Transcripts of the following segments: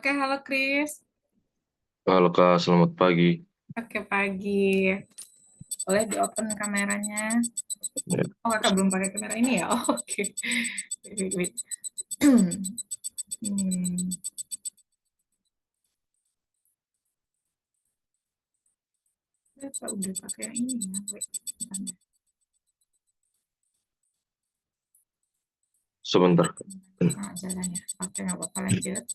Oke, halo Kris. Halo Kak, selamat pagi. Oke, pagi. Boleh di-open kameranya? Ya, Oh, kakak belum pakai kamera ini ya? Oh, oke. Wait, wait. Hmm, Saya udah pakai yang ini ya. Wait, bentar ya. sebentar. Kak. Nah, jalannya. Oke, nggak apa-apa, lanjut.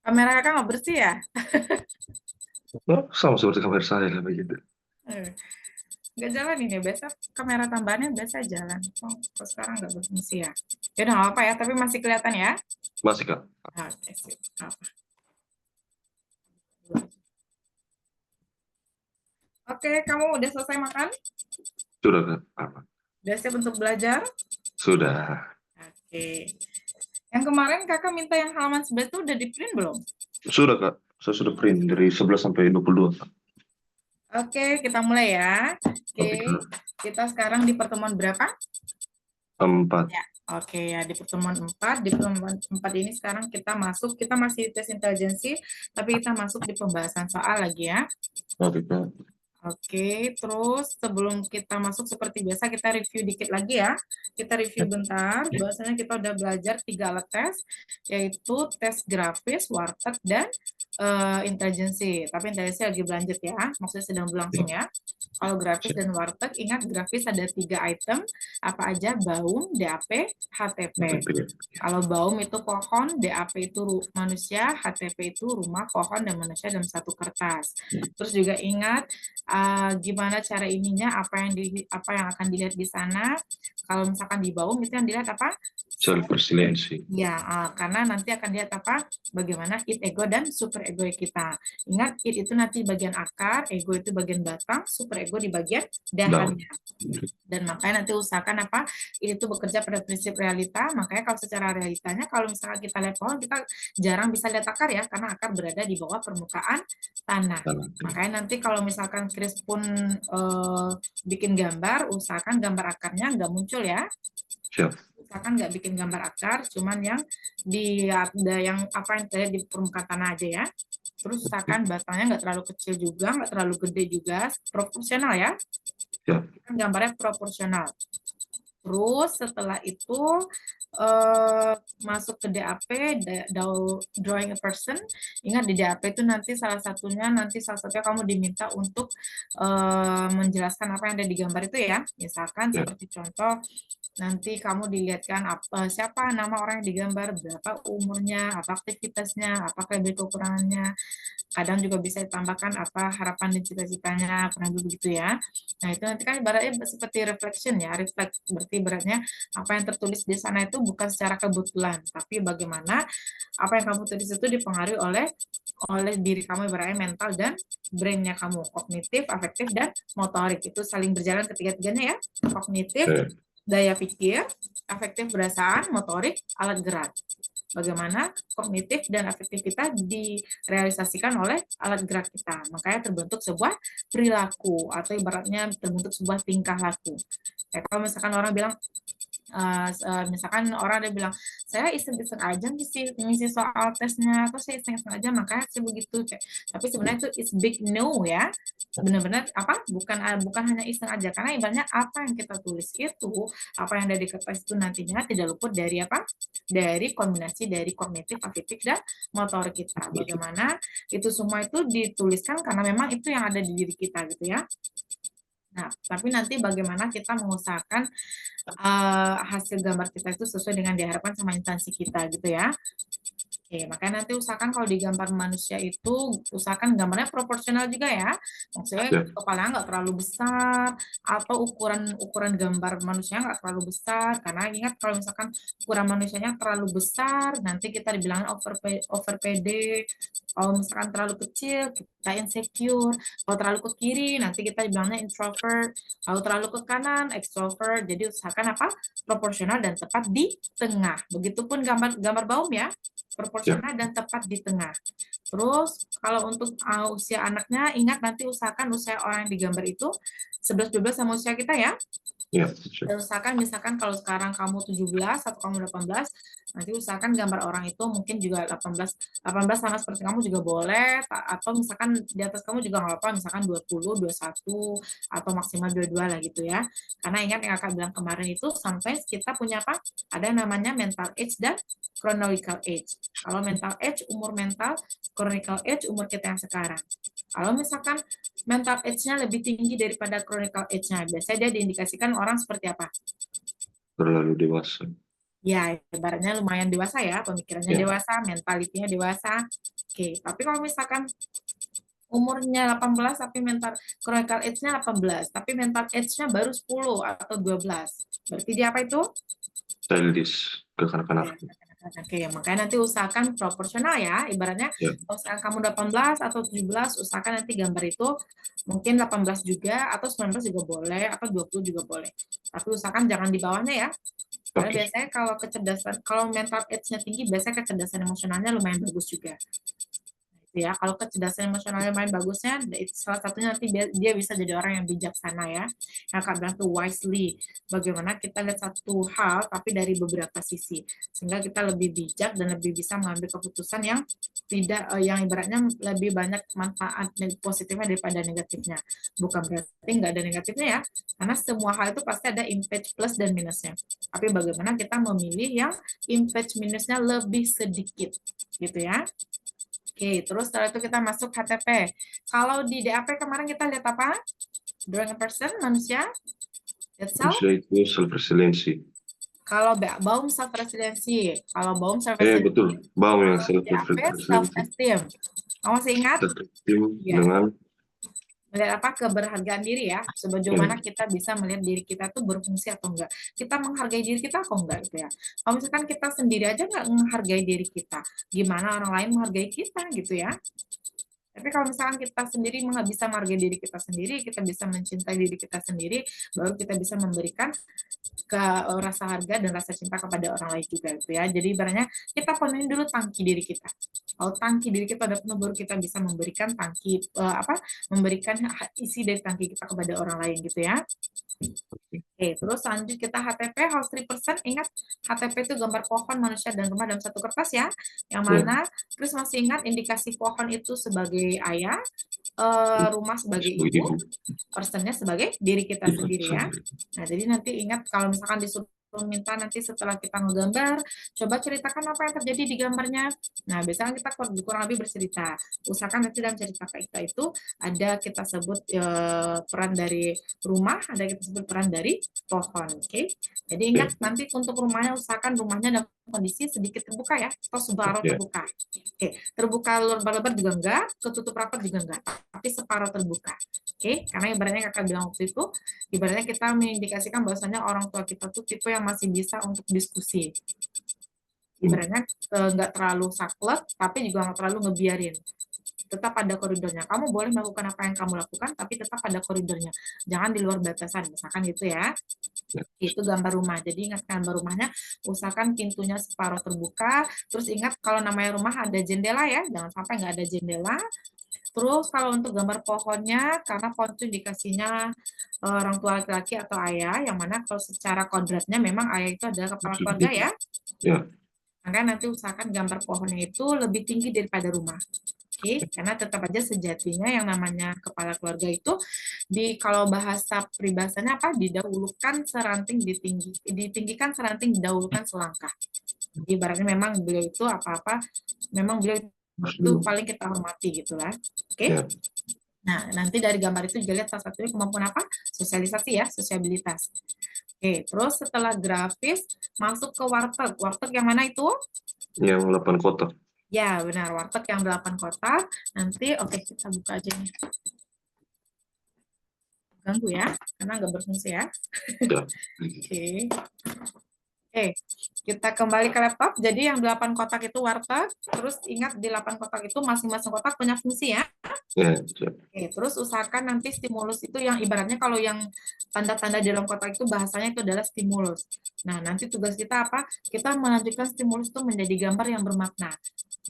Kamera kakak nggak bersih ya? Oh, sama seperti kabar saya lah begitu. Eh, Nggak jalan ini. Biasa kamera tambahannya biasa jalan. Oh, kok sekarang nggak berfungsi ya? Ya udah nggak apa-apa ya, tapi masih kelihatan ya? Masih Kak? Oke, sip. Apa? Oke, kamu udah selesai makan? Sudah Kak? Apa? Udah siap untuk belajar? Sudah. Oke. Yang kemarin kakak minta yang halaman 11 itu udah di print belum? Sudah Kak. Saya sudah print dari 11 sampai 22 Kak. Oke, kita mulai ya. Oke, Oke Kak. kita sekarang di pertemuan berapa? 4. Ya. Oke ya, di pertemuan 4. Di pertemuan 4 ini sekarang kita masuk, kita masih tes intelijensi, tapi kita masuk di pembahasan soal lagi ya. Oke Kak. Oke, terus sebelum kita masuk seperti biasa kita review dikit lagi ya. Kita review bentar. Bahwasanya kita udah belajar 3 alat tes, yaitu tes grafis, warteg, dan intelijensi. Tapi intelijensi lagi berlanjut ya, maksudnya sedang berlangsung ya. Kalau grafis Siap. dan warteg, ingat grafis ada 3 item, apa aja? Baum, DAP, HTP. Oke. Kalau baum itu pohon, DAP itu manusia, HTP itu rumah, pohon, dan manusia dalam satu kertas. Terus juga ingat gimana cara ininya, apa yang akan dilihat di sana. Kalau misalkan di baum itu yang dilihat apa? Self resiliency. Ya, karena nanti akan lihat apa, bagaimana id, ego, dan super ego kita. Ingat, id itu nanti bagian akar, ego itu bagian batang, super ego di bagian Down. dahannya. Dan makanya nanti usahakan apa, ini tuh bekerja pada prinsip realita. Makanya kalau secara realitanya, kalau misalkan kita lihat pohon, kita jarang bisa lihat akar ya, karena akar berada di bawah permukaan tanah. Makanya nanti kalau misalkan Chris pun bikin gambar, usahakan gambar akarnya nggak muncul ya. Siap. Usahakan nggak bikin gambar akar, cuman yang di ada yang apa yang terlihat di permukaan tanah aja ya. Terus usahakan batangnya nggak terlalu kecil juga, nggak terlalu gede juga, proporsional ya. Siap. Gambarnya proporsional. Terus setelah itu masuk ke DAP, drawing a person. Ingat di DAP itu nanti salah satunya kamu diminta untuk menjelaskan apa yang ada di gambar itu ya. Misalkan Ya. seperti contoh nanti kamu dilihatkan siapa nama orang yang digambar, berapa umurnya, apa aktivitasnya, apa kelebihan kekurangannya. Kadang juga bisa ditambahkan apa harapan dan cita-citanya, pernah begitu ya. Nah, itu nanti kan ibaratnya seperti reflection ya, reflect. Berarti ibaratnya apa yang tertulis di sana itu bukan secara kebetulan, tapi bagaimana apa yang kamu tulis itu dipengaruhi oleh diri kamu, ibaratnya mental dan brainnya kamu, kognitif, afektif, dan motorik. Itu saling berjalan ketiga-tiganya ya. Kognitif, Ya. daya pikir, afektif perasaan, motorik, alat gerak. Bagaimana kognitif dan afektif kita direalisasikan oleh alat gerak kita. Makanya terbentuk sebuah perilaku atau ibaratnya terbentuk sebuah tingkah laku. Kayak kalau misalkan orang bilang, misalkan orang ada bilang saya iseng-iseng aja ngisi soal tesnya atau saya iseng-iseng aja makanya sih begitu, tapi sebenarnya itu is big no ya, benar-benar apa bukan hanya iseng aja, karena ibaratnya apa yang kita tulis itu, apa yang ada di kertas itu nantinya tidak luput dari apa, dari kombinasi dari kognitif, afektif, dan motor kita. Bagaimana itu semua itu dituliskan karena memang itu yang ada di diri kita gitu ya. Nah, tapi nanti bagaimana kita mengusahakan hasil gambar kita itu sesuai dengan diharapkan sama instansi kita gitu ya. Oke, makanya nanti usahakan kalau di gambar manusia itu usahakan gambarnya proporsional juga ya. Maksudnya Siap. kepalanya nggak terlalu besar atau ukuran gambar manusia nggak terlalu besar. Karena ingat kalau misalkan ukuran manusianya terlalu besar, nanti kita dibilang over PD. Kalau misalkan terlalu kecil, kita insecure. Kalau terlalu ke kiri, nanti kita dibilangnya introvert. Kalau terlalu ke kanan, extrovert. Jadi usahakan apa? Proporsional dan tepat di tengah. Begitupun gambar baum ya, Siap. proporsional dan tepat di tengah. Terus kalau untuk usia anaknya, ingat nanti usahakan usia orang yang digambar itu 11-12 sama usia kita ya. Ya, cek. Dan usahakan misalkan kalau sekarang kamu 17 atau kamu 18, nanti usahakan gambar orang itu mungkin juga 18 sama seperti kamu juga boleh, atau misalkan di atas kamu juga nggak apa-apa, misalkan 20, 21, atau maksimal 22 lah gitu ya. Karena ingat yang Kakak bilang kemarin itu, sometimes kita punya apa? Ada namanya mental age dan chronological age. Kalau mental age, umur mental, chronological age, umur kita yang sekarang. Kalau misalkan mental age-nya lebih tinggi daripada chronicle age-nya, biasanya dia diindikasikan orang seperti apa? Terlalu dewasa. Ya, ibaratnya lumayan dewasa ya, pemikirannya Ya, dewasa, mentalitinya dewasa. Oke, tapi kalau misalkan umurnya 18 tapi mental chronicle age-nya 18, tapi mental age-nya baru 10 atau 12. Berarti dia apa itu? childish, Ya, kekanak-kanakan. oke, makanya nanti usahakan proporsional ya. Ibaratnya Ya, kalau sekarang kamu 18 atau 17, usahakan nanti gambar itu mungkin 18 juga atau 19 juga boleh atau 20 juga boleh. Tapi usahakan jangan di bawahnya ya. Karena oke. biasanya kalau kecerdasan, kalau mental age-nya tinggi, biasanya kecerdasan emosionalnya lumayan bagus juga. Ya, kalau kecerdasan emosionalnya main bagusnya, itu salah satunya nanti dia bisa jadi orang yang bijaksana ya. Yang Kak bilang tuh wisely. Bagaimana kita lihat satu hal tapi dari beberapa sisi, sehingga kita lebih bijak dan lebih bisa mengambil keputusan yang tidak yang ibaratnya lebih banyak manfaat positifnya daripada negatifnya. Bukan berarti nggak ada negatifnya ya, karena semua hal itu pasti ada impact plus dan minusnya. Tapi bagaimana kita memilih yang impact minusnya lebih sedikit, gitu ya. Oke, terus setelah itu kita masuk HTP. Kalau di DAP kemarin kita lihat apa? Drawing a person, manusia, itself. Manusia itu self-resiliency. Kalau Baum self resiliency, kalau Baum self resiliency, Betul. Bawang yang kalau di DAP self self-resiliency. esteem. Kamu masih ingat? Tertim Ya, dengan melihat apa keberhargaan diri ya, sejauh ya, mana kita bisa melihat diri kita tuh berfungsi atau enggak, kita menghargai diri kita atau enggak gitu ya. Kalau misalkan kita sendiri aja nggak menghargai diri kita, gimana orang lain menghargai kita gitu ya. Tapi kalau misalkan kita sendiri bisa menghargai diri kita sendiri, kita bisa mencintai diri kita sendiri, baru kita bisa memberikan ke rasa harga dan rasa cinta kepada orang lain juga gitu ya. Jadi ibaratnya kita penuhin dulu tangki diri kita. Kalau tangki diri kita udah penuh, baru kita bisa memberikan tangki memberikan isi dari tangki kita kepada orang lain gitu ya. Oke, terus lanjut kita HTP, house represent. Ingat, HTP itu gambar pohon, manusia, dan rumah dalam satu kertas ya. Yang ya, mana, terus masih ingat indikasi pohon itu sebagai ayah, rumah sebagai sebagai ibu, ibu. personnya sebagai diri kita Diri sendiri ya. sendiri. Nah, jadi nanti ingat kalau misalkan disuruh minta nanti setelah kita ngegambar, coba ceritakan apa yang terjadi di gambarnya. Nah, biasanya kita kurang lebih bercerita. Usahakan nanti dalam cerita kita itu ada kita sebut peran dari rumah, ada kita sebut peran dari pohon. Oke. Jadi Ya, ingat nanti untuk rumahnya usahakan rumahnya dalam kondisi sedikit terbuka ya, atau separuh ya, terbuka. Oke, terbuka lebar-lebar juga enggak, ketutup rapat juga enggak, tapi separuh terbuka. Oke, karena ibaratnya kakak bilang waktu itu, ibaratnya kita mengindikasikan bahwasanya orang tua kita tuh tipe yang masih bisa untuk diskusi. Ibaratnya nggak terlalu saklek, tapi juga nggak terlalu ngebiarin. Tetap ada koridornya. Kamu boleh melakukan apa yang kamu lakukan, tapi tetap ada koridornya. Jangan di luar batasan, misalkan gitu ya. ya, Itu gambar rumah. Jadi ingat gambar rumahnya, usahakan pintunya separuh terbuka. Terus ingat kalau namanya rumah ada jendela ya, jangan sampai nggak ada jendela. Terus kalau untuk gambar pohonnya, karena pohon itu indikasinya orang tua laki-laki atau ayah, yang mana kalau secara kodratnya memang ayah itu adalah kepala keluarga ya. ya, Maka nanti usahakan gambar pohonnya itu lebih tinggi daripada rumah. Oke, karena tetap aja sejatinya yang namanya kepala keluarga itu kalau bahasa peribahasanya apa? Didahulukan seranting ditinggikan seranting didahulukan selangkah. Jadi ibaratnya memang beliau itu apa-apa memang beliau harus itu dulu. paling kita hormati gitu lah. Oke. Ya, Nah, nanti dari gambar itu juga lihat salah satunya kemampuan apa? Sosialisasi ya, sosiabilitas. Oke, terus setelah grafis masuk ke warteg. Warteg yang mana itu? yang 8 kotak. Ya, benar, warteg yang 8 kotak. Nanti oke kita buka aja nih. Ganggu ya, karena nggak berfungsi ya. Ya, Oke. Oke, kita kembali ke laptop. Jadi yang 8 kotak itu warteg, terus ingat di 8 kotak itu masing-masing kotak punya fungsi ya. Ya, siap. Oke, terus usahakan nanti stimulus itu yang ibaratnya kalau yang tanda-tanda di dalam kotak itu bahasanya itu adalah stimulus. Nah, nanti tugas kita apa? Kita melanjutkan stimulus itu menjadi gambar yang bermakna.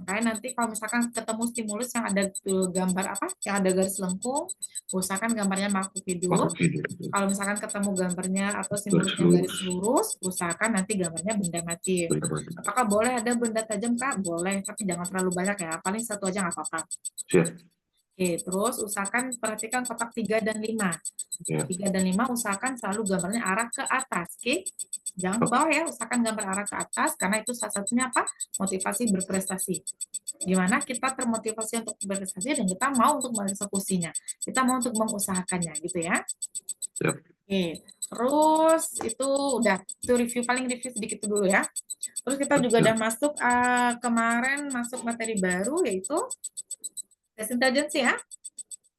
Makanya nanti kalau misalkan ketemu stimulus yang ada gambar apa? Yang ada garis lengkung, usahakan gambarnya makhluk hidup. Makhluk hidup. Kalau misalkan ketemu gambarnya atau Garis stimulusnya garis lurus. lurus, usahakan nanti gambarnya benda mati. Benar-benar. Apakah boleh ada benda tajam, Kak? Boleh, tapi jangan terlalu banyak ya. Paling satu aja nggak apa-apa. Siap. Oke, terus usahakan perhatikan kotak 3 dan 5. Ya. 3 dan 5 usahakan selalu gambarnya arah ke atas. Oke, jangan ke Oh, bawah ya. Usahakan gambar arah ke atas karena itu salah satunya apa? Motivasi berprestasi. Gimana kita termotivasi untuk berprestasi dan kita mau untuk mengeksekusinya. Kita mau untuk mengusahakannya gitu ya. siap. Oke, terus itu udah itu review paling review sedikit dulu ya. Terus kita juga udah Siap. masuk kemarin masuk materi baru yaitu tes intelligence ya.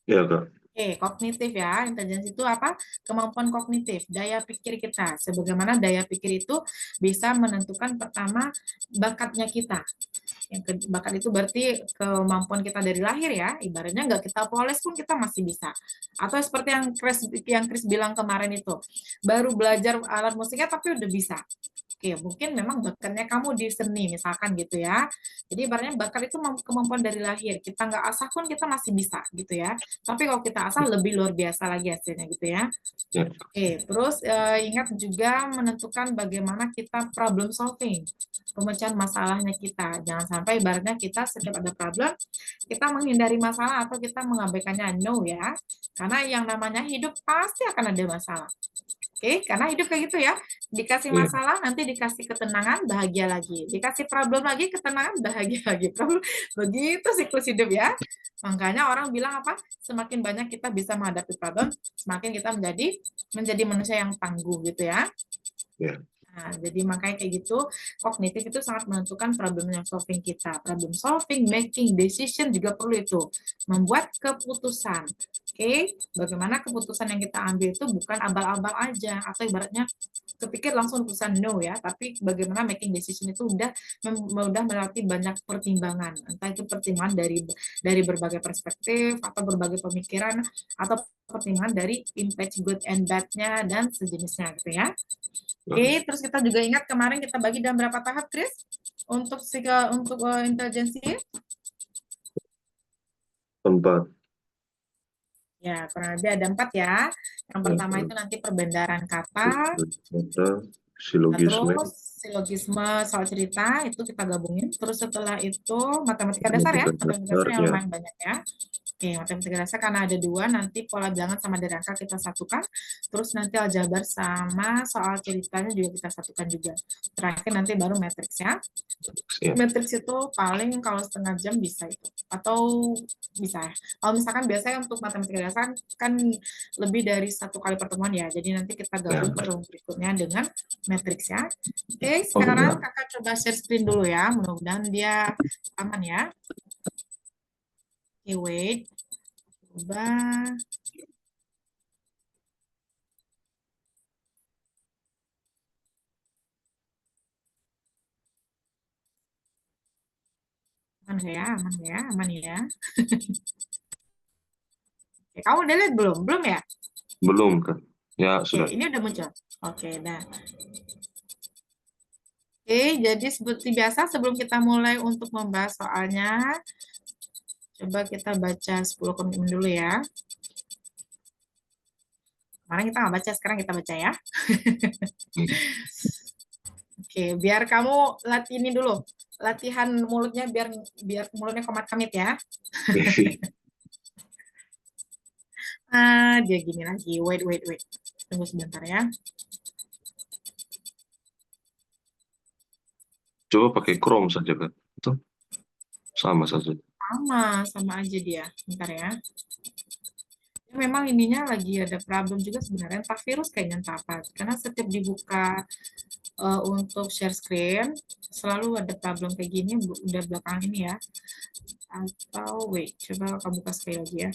Ya, Kak. Oke, kognitif ya. Intelligence itu apa? Kemampuan kognitif, daya pikir kita. Sebagaimana daya pikir itu bisa menentukan pertama bakatnya kita. Bakat itu berarti kemampuan kita dari lahir ya. Ibaratnya nggak kita poles pun kita masih bisa. Atau seperti yang Chris bilang kemarin itu, baru belajar alat musiknya tapi udah bisa. Oke, mungkin memang bakatnya kamu di seni misalkan gitu ya. Jadi ibaratnya bakat itu kemampuan dari lahir. Kita nggak asah pun kita masih bisa gitu ya. Tapi kalau kita asah lebih luar biasa lagi hasilnya gitu ya. Ya. Oke, terus ingat juga menentukan bagaimana kita problem solving, pemecahan masalahnya kita. Jangan sampai ibaratnya kita setiap ada problem, kita menghindari masalah atau kita mengabaikannya. No ya, karena yang namanya hidup pasti akan ada masalah. Oke, karena hidup kayak gitu ya. Dikasih Iya. masalah, nanti dikasih ketenangan, bahagia lagi. Dikasih problem lagi, ketenangan, bahagia lagi. Begitu siklus hidup ya. Makanya orang bilang apa? Semakin banyak kita bisa menghadapi problem, semakin kita menjadi manusia yang tangguh gitu ya. Ya. Nah, jadi makanya kayak gitu, kognitif itu sangat menentukan problem solving kita. Problem solving, making decision juga perlu itu. Membuat keputusan. Oke, bagaimana keputusan yang kita ambil itu bukan abal-abal aja, atau ibaratnya kepikir langsung keputusan no ya, tapi bagaimana making decision itu udah melewati banyak pertimbangan. Entah itu pertimbangan dari berbagai perspektif, atau berbagai pemikiran, atau pertimbangan dari impact good and bad-nya, dan sejenisnya gitu ya. Oke, terus kita juga ingat kemarin kita bagi dalam berapa tahap, Chris? Untuk intelijensi? Tempat. Ya, kurang lebih ada 4 ya. Yang Ya. pertama itu nanti perbendaharaan kata, Kata. nah, Silogisme. terus silogisme soal cerita itu kita gabungin. Terus setelah itu matematika dasar ya, Matematika matematika dasar. dasar yang Ya. lumayan banyak ya. Oke, matematika dasar karena ada 2, nanti pola bilangan sama dari angka kita satukan. Terus nanti aljabar sama soal ceritanya juga kita satukan juga. Terakhir nanti baru matriks ya. Ya. Matriks itu paling kalau setengah jam bisa itu. Atau bisa ya. Kalau misalkan biasanya untuk matematika dasar kan lebih dari 1 kali pertemuan ya. Jadi nanti kita Ya. gabung pertemuan berikutnya dengan matriks ya. Oke, Oke, sekarang Kak. kakak coba share screen dulu ya. Mudah-mudahan dia aman ya. Oke, wait. Coba. Aman ya, aman ya, aman ya. Oke, kamu udah lihat belum? Belum ya? Belum, Kak. Ya, Oke, sudah. ini udah muncul. Oke, nah. Oke, jadi seperti biasa sebelum kita mulai untuk membahas soalnya, coba kita baca 10 komitmen dulu ya. Kemarin kita nggak baca, sekarang kita baca ya. Oke, biar kamu latih ini dulu. Latihan mulutnya biar biar mulutnya komat kamit ya. Dia gini lagi. Wait, wait, wait. Tunggu sebentar ya. Coba pakai Chrome saja, Kak. Itu sama saja. Sama aja dia. Bentar ya. Memang ininya lagi ada problem juga sebenarnya. Entah virus kayaknya entah apa. Karena setiap dibuka untuk share screen, selalu ada problem kayak gini udah belakangan ini ya. Atau wait, coba kamu buka sekali lagi ya.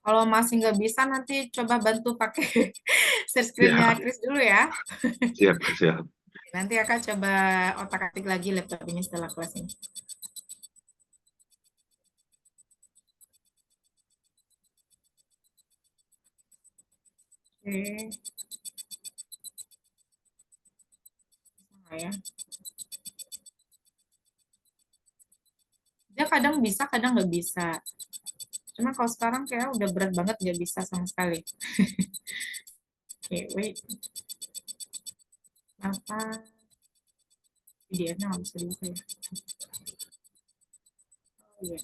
Kalau masih nggak bisa, nanti coba bantu pakai share screen-nya Siap, Chris dulu ya. siap, siap. Nanti akan coba otak-atik lagi laptop ini setelah kelas ini. Oke. Nah, ya. Dia kadang bisa, kadang nggak bisa. Cuma kalau sekarang kayak udah berat banget, nggak bisa sama sekali. Oke, wait. Apa? PDF-nya nggak bisa dibuka ya? Oh, iya.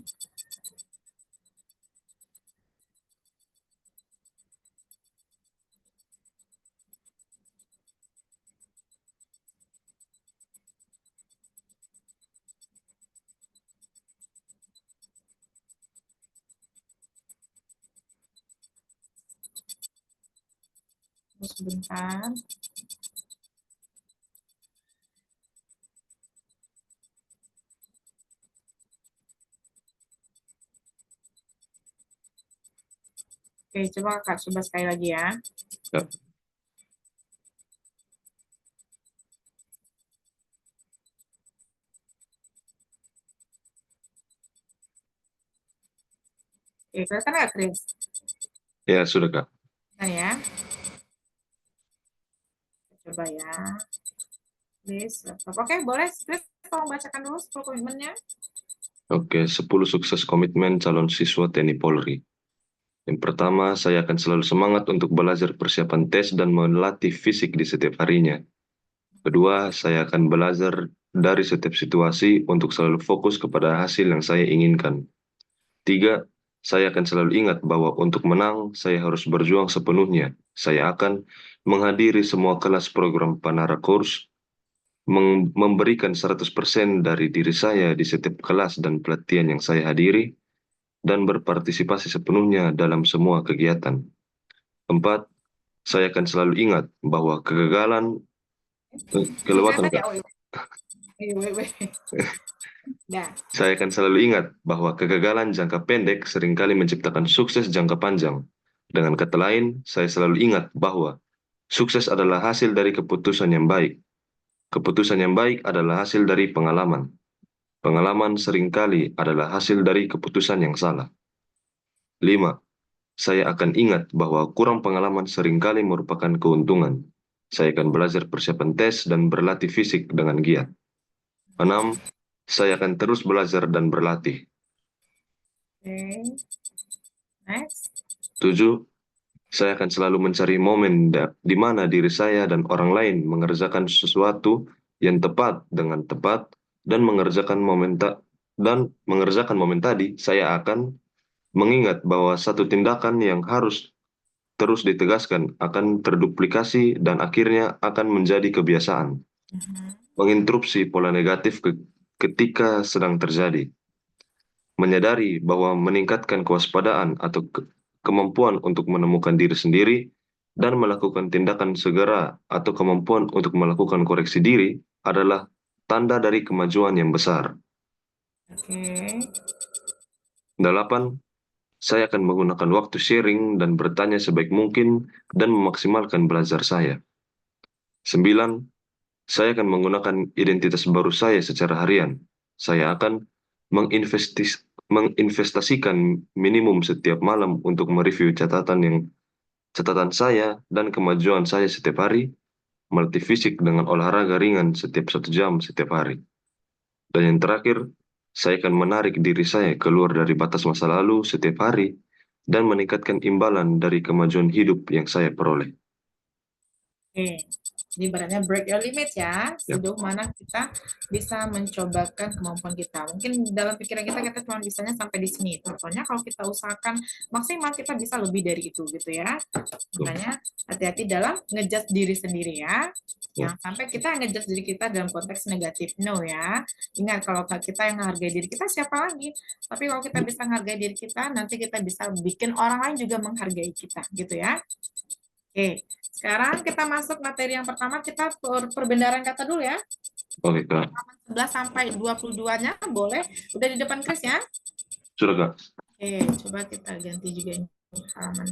Terus sebentar. Oke, coba Kak, coba sekali lagi ya. Ya. Oke, kelihatan nggak, Chris? Ya, sudah, Kak. Nah ya, coba ya. Chris, laptop. Oke, boleh. Chris, tolong bacakan dulu 10 komitmennya. Oke, 10 sukses komitmen calon siswa TNI Polri. Yang pertama, saya akan selalu semangat untuk belajar persiapan tes dan melatih fisik di setiap harinya. Kedua, saya akan belajar dari setiap situasi untuk selalu fokus kepada hasil yang saya inginkan. Tiga, saya akan selalu ingat bahwa untuk menang, saya harus berjuang sepenuhnya. Saya akan menghadiri semua kelas program Panara Course, memberikan 100% dari diri saya di setiap kelas dan pelatihan yang saya hadiri, dan berpartisipasi sepenuhnya dalam semua kegiatan. Empat, saya akan selalu ingat bahwa kegagalan, kelewatan, Kelihatan ya? Kak. Oh, iya. Wait. Nah, Saya akan selalu ingat bahwa kegagalan jangka pendek seringkali menciptakan sukses jangka panjang. Dengan kata lain, saya selalu ingat bahwa sukses adalah hasil dari keputusan yang baik. Keputusan yang baik adalah hasil dari pengalaman. Pengalaman seringkali adalah hasil dari keputusan yang salah. 5. Saya akan ingat bahwa kurang pengalaman seringkali merupakan keuntungan. Saya akan belajar persiapan tes dan berlatih fisik dengan giat. 6. Saya akan terus belajar dan berlatih. oke. Next. 7. Saya akan selalu mencari momen di mana diri saya dan orang lain mengerjakan sesuatu yang tepat dengan tepat dan mengerjakan momen tadi, saya akan mengingat bahwa satu tindakan yang harus terus ditegaskan akan terduplikasi dan akhirnya akan menjadi kebiasaan. Menginterupsi pola negatif ketika sedang terjadi. Menyadari bahwa meningkatkan kewaspadaan atau kemampuan untuk menemukan diri sendiri dan melakukan tindakan segera atau kemampuan untuk melakukan koreksi diri adalah tanda dari kemajuan yang besar. Oke. 8. Saya akan menggunakan waktu sharing dan bertanya sebaik mungkin dan memaksimalkan belajar saya. 9. Saya akan menggunakan identitas baru saya secara harian. Saya akan menginvestasikan minimum setiap malam untuk mereview catatan saya dan kemajuan saya setiap hari, melatih fisik dengan olahraga ringan setiap 1 jam setiap hari. Dan yang terakhir, saya akan menarik diri saya keluar dari batas masa lalu setiap hari dan meningkatkan imbalan dari kemajuan hidup yang saya peroleh. Oke. Jadi ibaratnya break your limit ya, Ya. sejauh mana kita bisa mencobakan kemampuan kita. Mungkin dalam pikiran kita cuma bisanya sampai di sini. Contohnya kalau kita usahakan maksimal, kita bisa lebih dari itu gitu ya. Makanya hati-hati dalam ngejudge diri sendiri ya. Yang sampai kita ngejudge diri kita dalam konteks negatif. No ya. Ingat, kalau kita yang menghargai diri kita, siapa lagi? Tapi kalau kita bisa menghargai diri kita, nanti kita bisa bikin orang lain juga menghargai kita gitu ya. Oke, sekarang kita masuk materi yang pertama, kita perbendaharaan kata dulu ya. Oke, Kak. 11 sampai 22-nya boleh. Udah di depan Chris ya? Sudah, Kak. Oke, coba kita ganti juga ini halaman.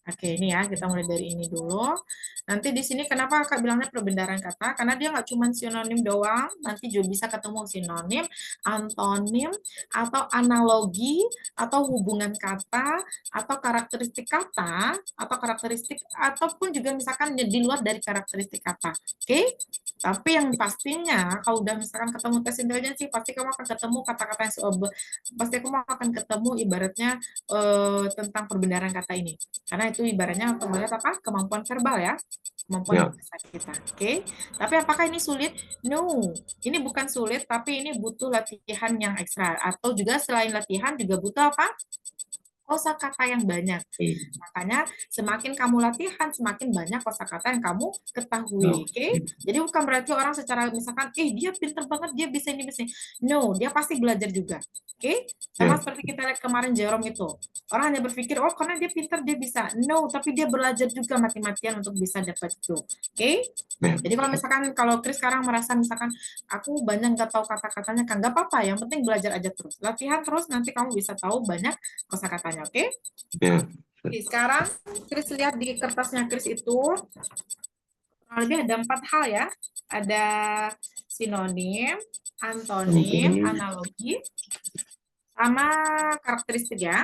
Oke, ini ya, kita mulai dari ini dulu. Nanti di sini kenapa Kak bilangnya perbendaharaan kata? Karena dia nggak cuma sinonim doang, nanti juga bisa ketemu sinonim, antonim, atau analogi, atau hubungan kata, atau karakteristik kata, atau karakteristik, ataupun juga misalkan di luar dari karakteristik kata. Oke? Tapi yang pastinya, kalau udah misalkan ketemu tes intelijensi, pasti kamu akan ketemu kata-kata yang pasti kamu akan ketemu ibaratnya tentang perbendaharaan kata ini. Karena itu ibaratnya untuk melihat apa? Kemampuan verbal ya. Kemampuan Ya, bahasa kita. Oke. Tapi apakah ini sulit? No. Ini bukan sulit, tapi ini butuh latihan yang ekstra. Atau juga selain latihan juga butuh apa? Kosakata yang banyak. Makanya semakin kamu latihan, semakin banyak kosakata yang kamu ketahui. Oke? Jadi bukan berarti orang secara misalkan, dia pinter banget, dia bisa ini bisa ini. No, dia pasti belajar juga. Oke? Sama ya, seperti kita lihat kemarin Jerome itu. Orang hanya berpikir, oh karena dia pinter dia bisa. No, tapi dia belajar juga mati-matian untuk bisa dapat itu. Oke? ya, Jadi kalau misalkan kalau Chris sekarang merasa misalkan aku banyak nggak tahu kata-katanya kan nggak apa-apa, yang penting belajar aja terus. Latihan terus nanti kamu bisa tahu banyak kosakatanya, oke? ya. Oke, sekarang Chris lihat di kertasnya Chris itu kurang lebih ada 4 hal ya. Ada sinonim, antonim, Antonim. analogi, sama karakteristik ya.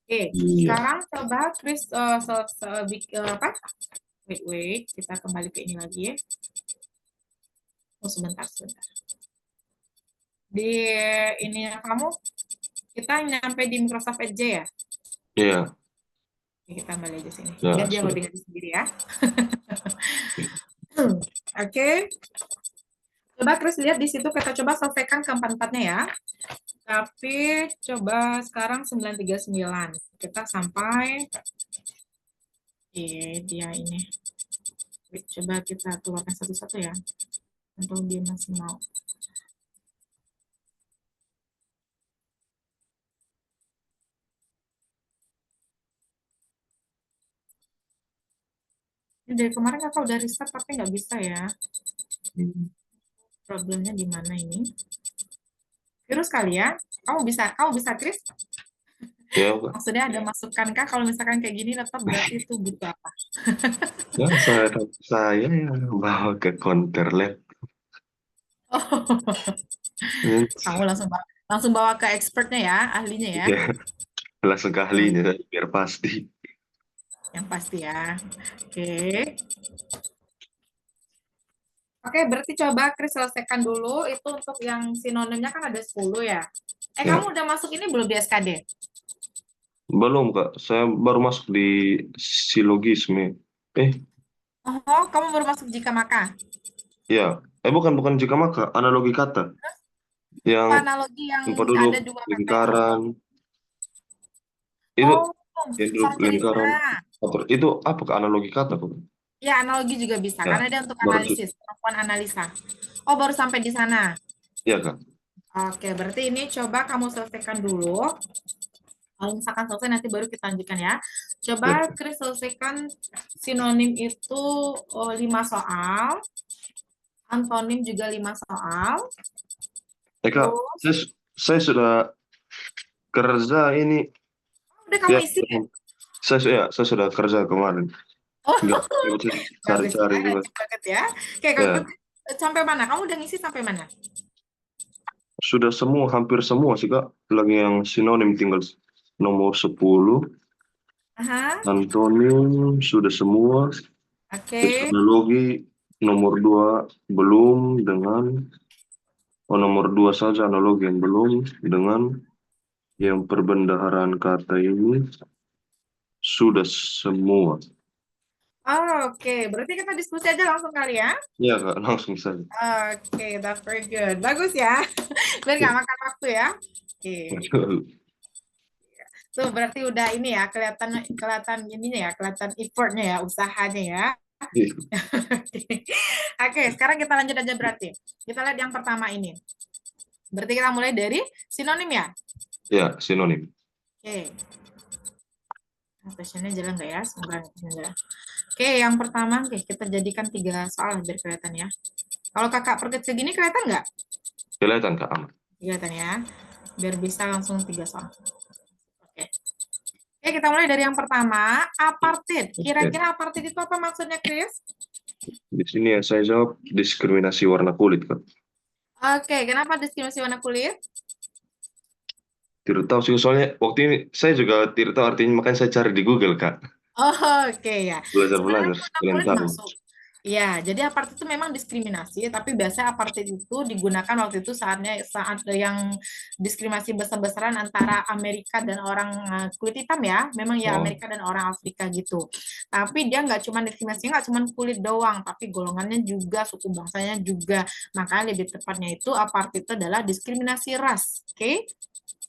Oke, Iya. sekarang coba Chris apa? Wait, kita kembali ke ini lagi ya. Oh, sebentar. Di ini kamu, kita nyampe di Microsoft Edge ya. Iya, Oke, kita kembali aja sini. Biar ya dia sudah. loading aja sendiri ya. Oke, coba Chris lihat di situ kita coba selesaikan keempat-empatnya ya. Tapi coba sekarang 939. Kita sampai dia ini. Coba kita keluarkan satu-satu ya. Untuk dia masih mau. Ini dari kemarin kakak udah restart tapi nggak bisa ya. Problemnya di mana ini? Virus kali ya? Kamu bisa Chris? Ya, Kak. Maksudnya ada masukan kah kalau misalkan kayak gini laptop berarti itu butuh apa? Ya, saya yang bawa ke counter lab. Ya, Kamu langsung bawa ke expertnya ya, ahlinya ya, langsung ke ahlinya biar pasti. yang pasti ya. Oke. Oke, berarti coba Chris selesaikan dulu itu untuk yang sinonimnya kan ada 10 ya. Ya, Kamu udah masuk ini belum di SKD? belum Kak. Saya baru masuk di silogisme. Eh, Oh, kamu baru masuk jika maka. ya. Bukan jika maka, analogi kata. Yang Oh, analogi yang tempat duduk, ada dua kata itu. lingkaran. Itu Oh, yang duduk sang lingkaran. cerita. Itu apa Kak, analogi kata Kak? Ya, analogi juga bisa, Ya, karena dia untuk baru analisis, kemampuan analisa. Oh, baru sampai di sana. ya Kak. Oke, berarti ini coba kamu selesaikan dulu. Kalau misalkan selesai nanti baru kita lanjutkan ya. Coba Ya. Chris selesaikan sinonim itu 5 soal, antonim juga 5 soal. Kak, Terus, saya, saya sudah kerja ini. udah kamu Ya, isi ya? saya sudah kerja kemarin. Oh, Enggak, bagus ya, cari-cari juga. rajin banget ya. Oke, kalau Ya, gitu, sampai mana? Kamu udah ngisi sampai mana? sudah semua, hampir semua sih Kak. Lagi yang sinonim tinggal nomor 10, Aha, antonim sudah semua. Terus oke. analogi nomor 2 belum dengan, nomor 2 saja analogi yang belum dengan yang perbendaharaan kata ini sudah semua. Oh, oke, berarti kita diskusi aja langsung kali ya. Ya Kak, langsung saja. Oke, that's very good. Bagus ya. Biar nggak makan waktu ya. Oke. Tuh berarti udah ini ya, kelihatan kelihatan ininya ya, kelihatan effortnya ya, usahanya ya. Oke, sekarang kita lanjut aja berarti. Kita lihat yang pertama ini. Berarti kita mulai dari sinonim ya. Ya, sinonim. Oke. Questionnya jalan nggak ya? Semoga jalan. Oke, yang pertama, oke, kita jadikan 3 soal biar kelihatan ya. Kalau kakak perkecil gini kelihatan nggak? Kelihatan, Kak? Aman. Kelihatan ya. Biar bisa langsung 3 soal. Oke. Oke, kita mulai dari yang pertama, apartheid. Oke. Kira-kira apartheid itu apa maksudnya, Chris? Di sini ya saya jawab diskriminasi warna kulit, Kak. Oke, kenapa diskriminasi warna kulit? Tidak tahu sih, soalnya waktu ini saya juga tidak tahu artinya, makanya saya cari di Google, Kak. Oh, oke ya. Sebenarnya Belajar-belajar, warna kalian kulit tahu. masuk. Ya, jadi apartheid itu memang diskriminasi, tapi biasanya apartheid itu digunakan waktu itu saat yang diskriminasi besar-besaran antara Amerika dan orang kulit hitam ya, memang ya Oh, Amerika dan orang Afrika gitu. Tapi dia nggak cuma diskriminasi, nggak cuma kulit doang, tapi golongannya juga, suku bangsanya juga. Makanya lebih tepatnya itu apartheid itu adalah diskriminasi ras, oke?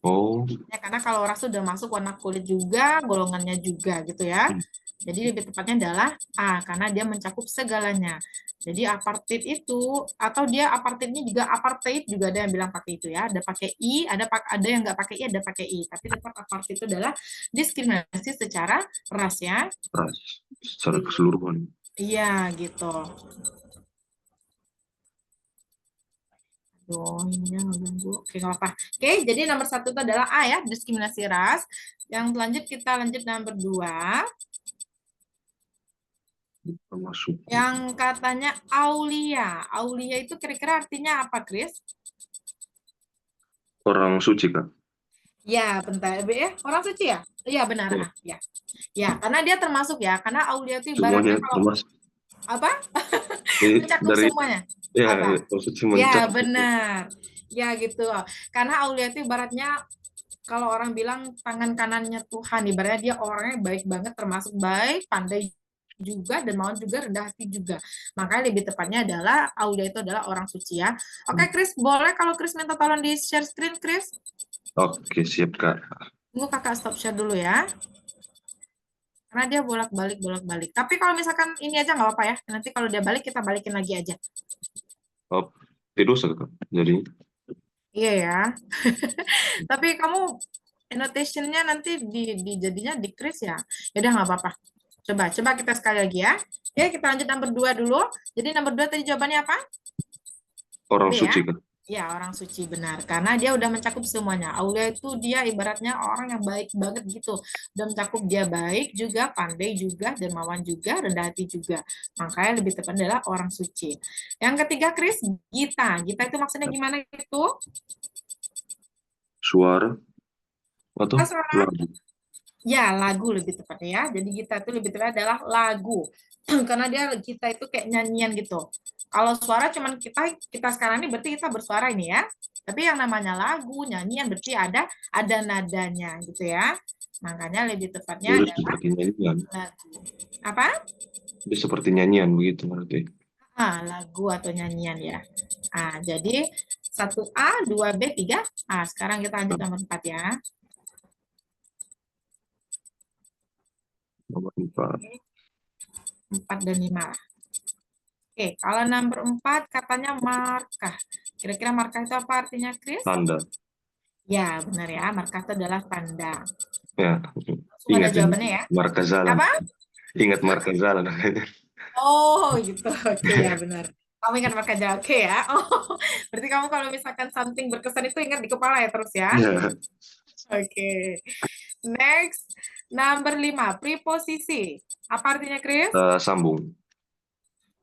oh, Ya, karena kalau ras sudah masuk warna kulit juga, golongannya juga gitu ya. Jadi lebih tepatnya adalah A, karena dia mencakup segalanya. Jadi apartheid itu, atau dia apartheidnya juga apartheid juga ada yang bilang pakai itu ya. Ada pakai I, ada yang nggak pakai I, ada pakai I. Tapi tetap apartheid itu adalah diskriminasi secara ras ya. ras secara keseluruhan. Iya gitu. Aduh, ini mengganggu. Oke, nggak apa-apa. Oke, jadi nomor 1 itu adalah A ya, diskriminasi ras. Yang lanjut kita lanjut nomor 2. Termasuk Yang katanya Aulia. Aulia itu kira-kira artinya apa, Chris? orang suci, Kak. Ya, bentar. Ya, orang suci ya? Iya, benar. Ya, Ya. Ya, karena dia termasuk ya. Karena Aulia itu semuanya ibaratnya kalau termasuk. apa? Mencakup Dari semuanya. ya, Apa? orang suci Ya, mencakup. benar. Ya, gitu. Karena Aulia itu ibaratnya kalau orang bilang tangan kanannya Tuhan, ibaratnya dia orangnya baik banget, termasuk baik, pandai juga, dan mau juga rendah hati juga. Makanya lebih tepatnya adalah Aulia itu adalah orang suci ya. Oke, Chris, boleh kalau Chris minta tolong di share screen, Chris? Oke, siap, Kak. Tunggu kakak stop share dulu ya. Karena dia bolak-balik. Tapi kalau misalkan ini aja nggak apa-apa ya. Nanti kalau dia balik, kita balikin lagi aja. Oh, tidak usah, Kak. Jadi, Iya ya. Tapi kamu annotation-nya nanti jadinya decrease ya. Ya udah nggak apa-apa. Coba kita sekali lagi ya. Oke, kita lanjut nomor 2 dulu. Jadi nomor 2 tadi jawabannya apa? orang B ya? suci, Kak. Ya, orang suci benar. Karena dia udah mencakup semuanya. Aulia itu dia ibaratnya orang yang baik banget gitu. Udah mencakup dia baik juga, pandai juga, dermawan juga, rendah hati juga. Makanya lebih tepat adalah orang suci. Yang ketiga, Chris, Gita. Gita itu maksudnya gimana itu? Suara atau Suara. lagu. Ya, lagu lebih tepatnya ya. Jadi Gita itu lebih tepat adalah lagu. Karena dia kita itu kayak nyanyian gitu. Kalau suara cuman kita sekarang ini berarti kita bersuara ini ya. Tapi yang namanya lagu, nyanyian berarti ada nadanya gitu ya. Makanya lebih tepatnya Jadi adalah seperti nyanyian. lagu. Apa? Jadi seperti nyanyian begitu berarti. Lagu atau nyanyian ya. Jadi 1A, 2B, 3. Sekarang kita lanjut nomor 4 ya. Nomor 4. 4 dan 5. Oke, kalau nomor 4 katanya markah. Kira-kira markah itu apa artinya, Chris? Tanda. Ya, benar ya. Markah itu adalah tanda. Ya, Langsung ada ingat ini. jawabannya ya. Marka Zalan. Apa? Ingat Marka Zalan. Oh, gitu. Oke, ya benar. Kamu ingat markah jalan. Oke ya. Oh, berarti kamu kalau misalkan something berkesan itu ingat di kepala ya terus ya. Ya, Oke. Next, number 5, preposisi. Apa artinya, Chris? sambung.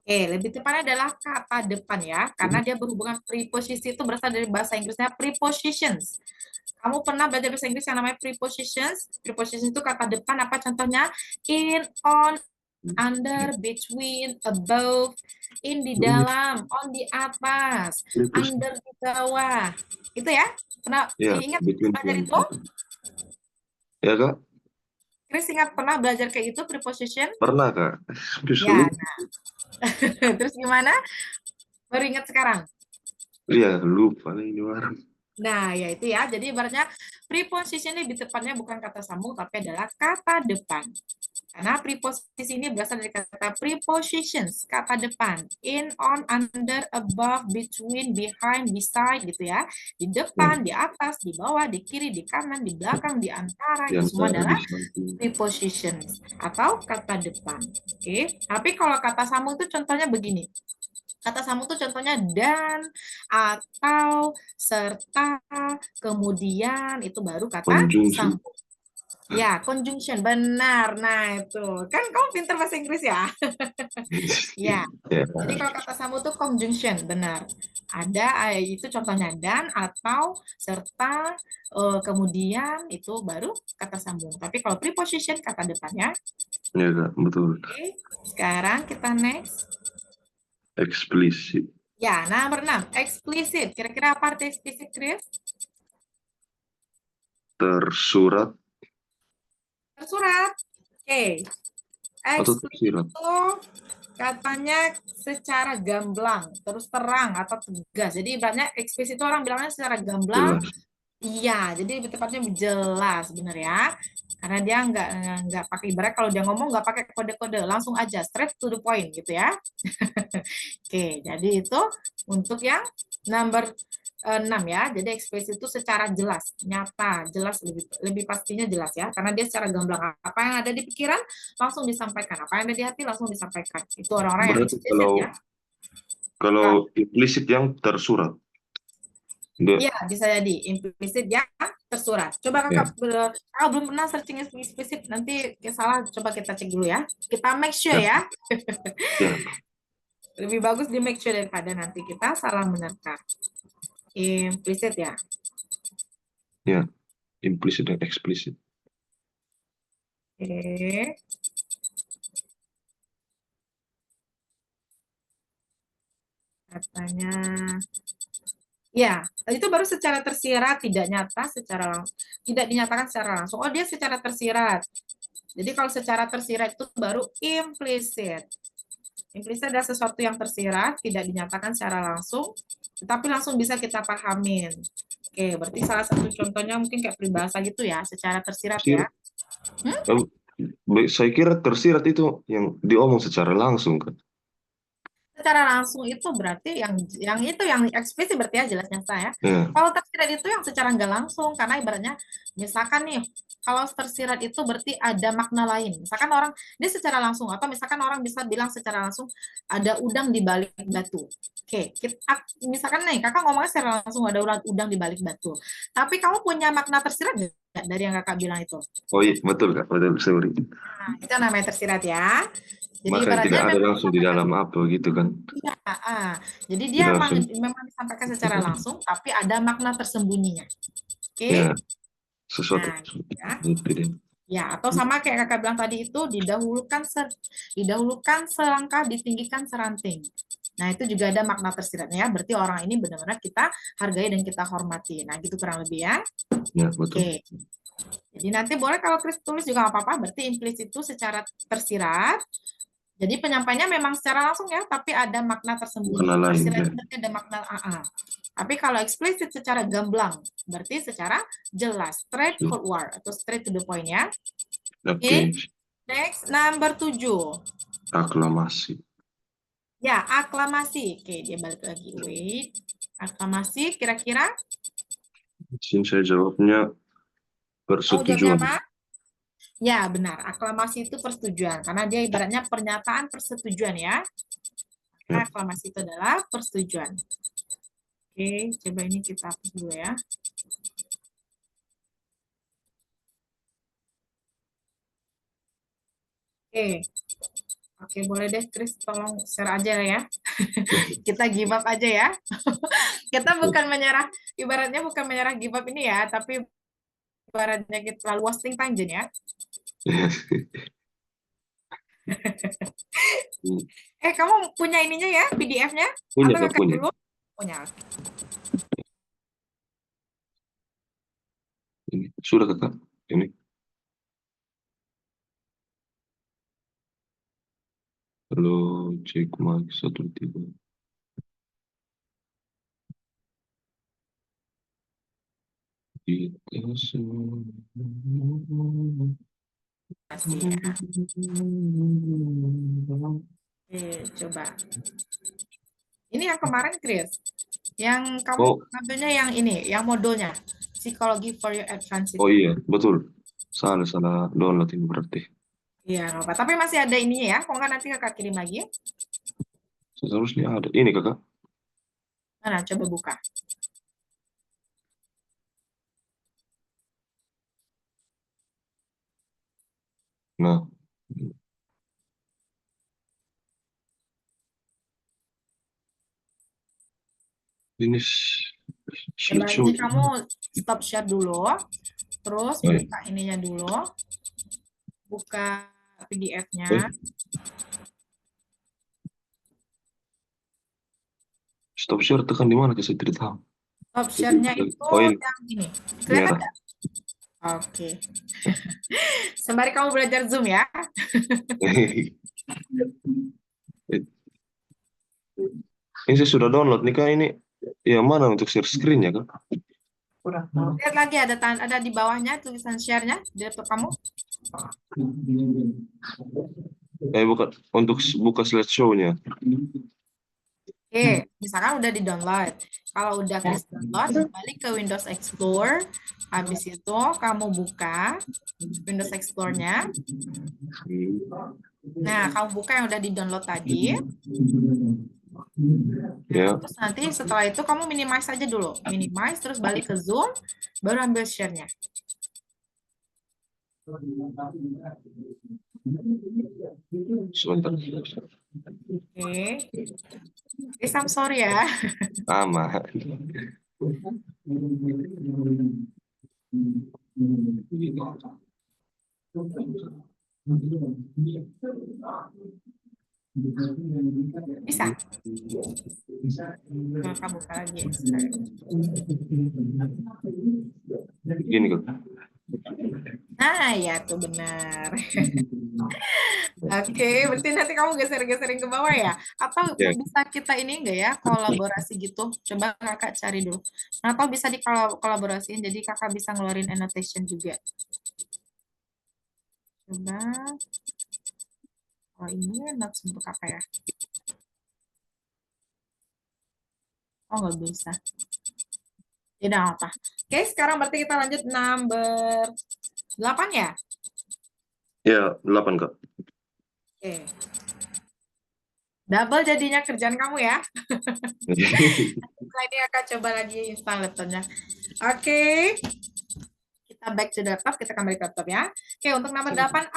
Lebih tepatnya adalah kata depan ya, karena dia berhubungan preposisi itu berasal dari bahasa Inggrisnya prepositions. Kamu pernah belajar bahasa Inggris yang namanya prepositions? Preposition itu kata depan, apa contohnya? In, on, under, between, above, in di dalam, on di atas, under di bawah. Itu ya? Pernah Ya, ingat between belajar two. itu? Ya, Kak? Chris ingat pernah belajar kayak itu preposition? Pernah, Kak. Justru. Ya, nah. Terus gimana? Baru ingat sekarang? Iya, lupa nih ini orang. Nah, ya itu ya. Jadi ibaratnya preposition ini lebih tepatnya bukan kata sambung, tapi adalah kata depan. Karena preposisi ini berasal dari kata prepositions, kata depan. In, on, under, above, between, behind, beside, gitu ya. Di depan, di atas, di bawah, di kiri, di kanan, di belakang, di antara. Di Itu semua antara adalah di samping. prepositions atau kata depan. Oke. Tapi kalau kata sambung itu contohnya begini. Kata sambung tuh contohnya dan, atau, serta, kemudian, itu baru kata Conjunction. sambung. Ya, conjunction, benar. Nah, itu. Kan kamu pintar bahasa Inggris ya? Ya, Ya, jadi kalau kata sambung tuh conjunction, benar. Ada, itu contohnya dan, atau, serta, kemudian, itu baru kata sambung. Tapi kalau preposition, kata depannya. ya Kak, betul. Oke, sekarang kita next. Eksplisit. Ya, nomor 6, eksplisit. Kira-kira apa arti eksplisit, Chris? Tersurat Tersurat. Oke, atau eksplisit tersirat. itu katanya secara gamblang, terus terang atau tegas. Jadi ibaratnya eksplisit itu orang bilangnya secara gamblang. Jelas. Iya, jadi lebih tepatnya jelas, bener ya. Karena dia nggak pakai ibarat kalau dia ngomong nggak pakai kode-kode, langsung aja straight to the point gitu ya. Oke, jadi itu untuk yang number 6 ya. Jadi ekspresi itu secara jelas, nyata, jelas lebih lebih pastinya jelas ya. Karena dia secara gamblang apa yang ada di pikiran langsung disampaikan, apa yang ada di hati langsung disampaikan. Itu orang-orang yang Berarti eksplisit kalau ya. kalau Ah, implisit yang tersurat. Dia, iya, bisa jadi implisit ya tersurat. Coba ya, kakak kalau belum pernah searching implisit, nanti salah, coba kita cek dulu ya. Kita make sure ya, ya. ya, Lebih bagus di make sure daripada nanti kita salah menerka. Implisit ya. ya, implisit dan eksplisit. Oke. Katanya, ya, itu baru secara tersirat, tidak nyata secara langsung, tidak dinyatakan secara langsung. Oh, dia secara tersirat. Jadi kalau secara tersirat itu baru implisit. Implisit adalah sesuatu yang tersirat, tidak dinyatakan secara langsung, tetapi langsung bisa kita pahamin. Oke, berarti salah satu contohnya mungkin kayak peribahasa gitu ya, secara tersirat ya. Tersirat. Saya kira tersirat itu yang diomong secara langsung kan. Secara langsung itu berarti yang itu yang eksplisit berarti ya jelasnya saya. Ya, Kalau tersirat itu yang secara nggak langsung karena ibaratnya misalkan nih kalau tersirat itu berarti ada makna lain. Misalkan orang dia secara langsung atau misalkan orang bisa bilang secara langsung ada udang di balik batu. Oke, misalkan nih kakak ngomongnya secara langsung ada udang di balik batu. Tapi kamu punya makna tersirat nggak dari yang kakak bilang itu? oh iya betul Kak, betul sorry. Nah, itu namanya tersirat ya. Jadi Maka ibaratnya tidak ada memang langsung di disampaikan. dalam apa gitu kan. Iya, jadi dia Tidak memang langsung. memang disampaikan secara langsung, tapi ada makna tersembunyinya. Ya, Oke, sesuatu nah ya, itu dia. ya atau sama kayak kakak bilang tadi itu didahulukan selangkah, ditinggikan seranting. Nah itu juga ada makna tersiratnya ya. Berarti orang ini benar-benar kita hargai dan kita hormati. Nah gitu kurang lebih ya. Ya, betul. Oke, jadi nanti boleh kalau Chris tulis juga nggak apa-apa. Berarti implisit itu secara tersirat. Jadi penyampaiannya memang secara langsung ya, tapi ada makna Warna tersembunyi. lain Tersirat ya. itu berarti ada makna AA. Tapi kalau eksplisit secara gamblang, berarti secara jelas, straight forward atau straight to the point ya. Oke, Oke, next number 7. aklamasi. Ya, aklamasi. Oke, dia balik lagi. Wait. Aklamasi kira-kira Sini saya jawabnya tahu jawabnya persetujuan. apa? Ya, benar. Aklamasi itu persetujuan karena dia ibaratnya pernyataan persetujuan ya. Ya, Aklamasi itu adalah persetujuan. Oke, coba ini kita hapus dulu ya. Oke, oke boleh deh Chris, tolong share aja ya. Kita give up aja ya. Kita bukan menyerah, ibaratnya bukan menyerah give up ini ya, tapi ibaratnya kita lalu wasting time Jen ya. Kamu punya ininya ya, PDF-nya? punya Atau Kak, kakak punya. dulu? Punya. Ini sudah Kakak. Ini. Halo, cek mic 1 3. Kita semua. Masih ya. Coba. Ini yang kemarin Chris. Yang kamu Oh, ngambilnya yang ini, yang modulnya. Psikologi for your advanced oh itu. iya, betul. Salah download ini berarti. Iya, nggak apa. Tapi masih ada ininya ya. Kok nggak nanti kakak kirim lagi? Seharusnya ada. Ini kakak. Mana? Coba buka. Nah, ini Coba slideshow. ini kamu stop share dulu, terus Oh, iya. buka ininya dulu, buka PDF-nya. Eh, stop share tekan di mana? Saya tidak tahu. Stop share-nya itu Oh, ini yang ini. Kelihatan merah. nggak? Oke. Sembari kamu belajar Zoom ya. Ini saya sudah download nih kak. Ini yang mana untuk share screen ya kak? Lihat lagi ada di bawahnya tulisan share-nya di laptop kamu. Bukan untuk buka slideshow-nya. Oke, misalkan udah di-download. Kalau udah Chris download, balik ke Windows Explorer. Habis itu kamu buka Windows Explorer-nya. Nah, kamu buka yang udah di-download tadi. Nah, Ya. terus nanti setelah itu kamu minimize aja dulu. Minimize, terus balik ke Zoom, baru ambil share-nya. Sebentar. Oke. Chris, I'm sorry ya. Aman. Bisa? Nah, kamu buka lagi. Gini kak. Nah, ya tuh benar. Oke, berarti nanti kamu geser-geserin ke bawah ya? Atau Ya. bisa kita ini enggak ya, kolaborasi gitu? Coba kakak cari dulu. Nah, atau bisa dikolaborasiin, jadi kakak bisa ngeluarin annotation juga. Coba, oh ini notes untuk apa ya? Oh, nggak bisa. Tidak apa. Oke, sekarang berarti kita lanjut number 8 ya? Ya, 8 kak. Oke. Double jadinya kerjaan kamu ya. Nah, ini akan coba lagi install laptopnya. Oke, kita back to the laptop, kita kembali ke laptop ya. Oke, untuk nomor 8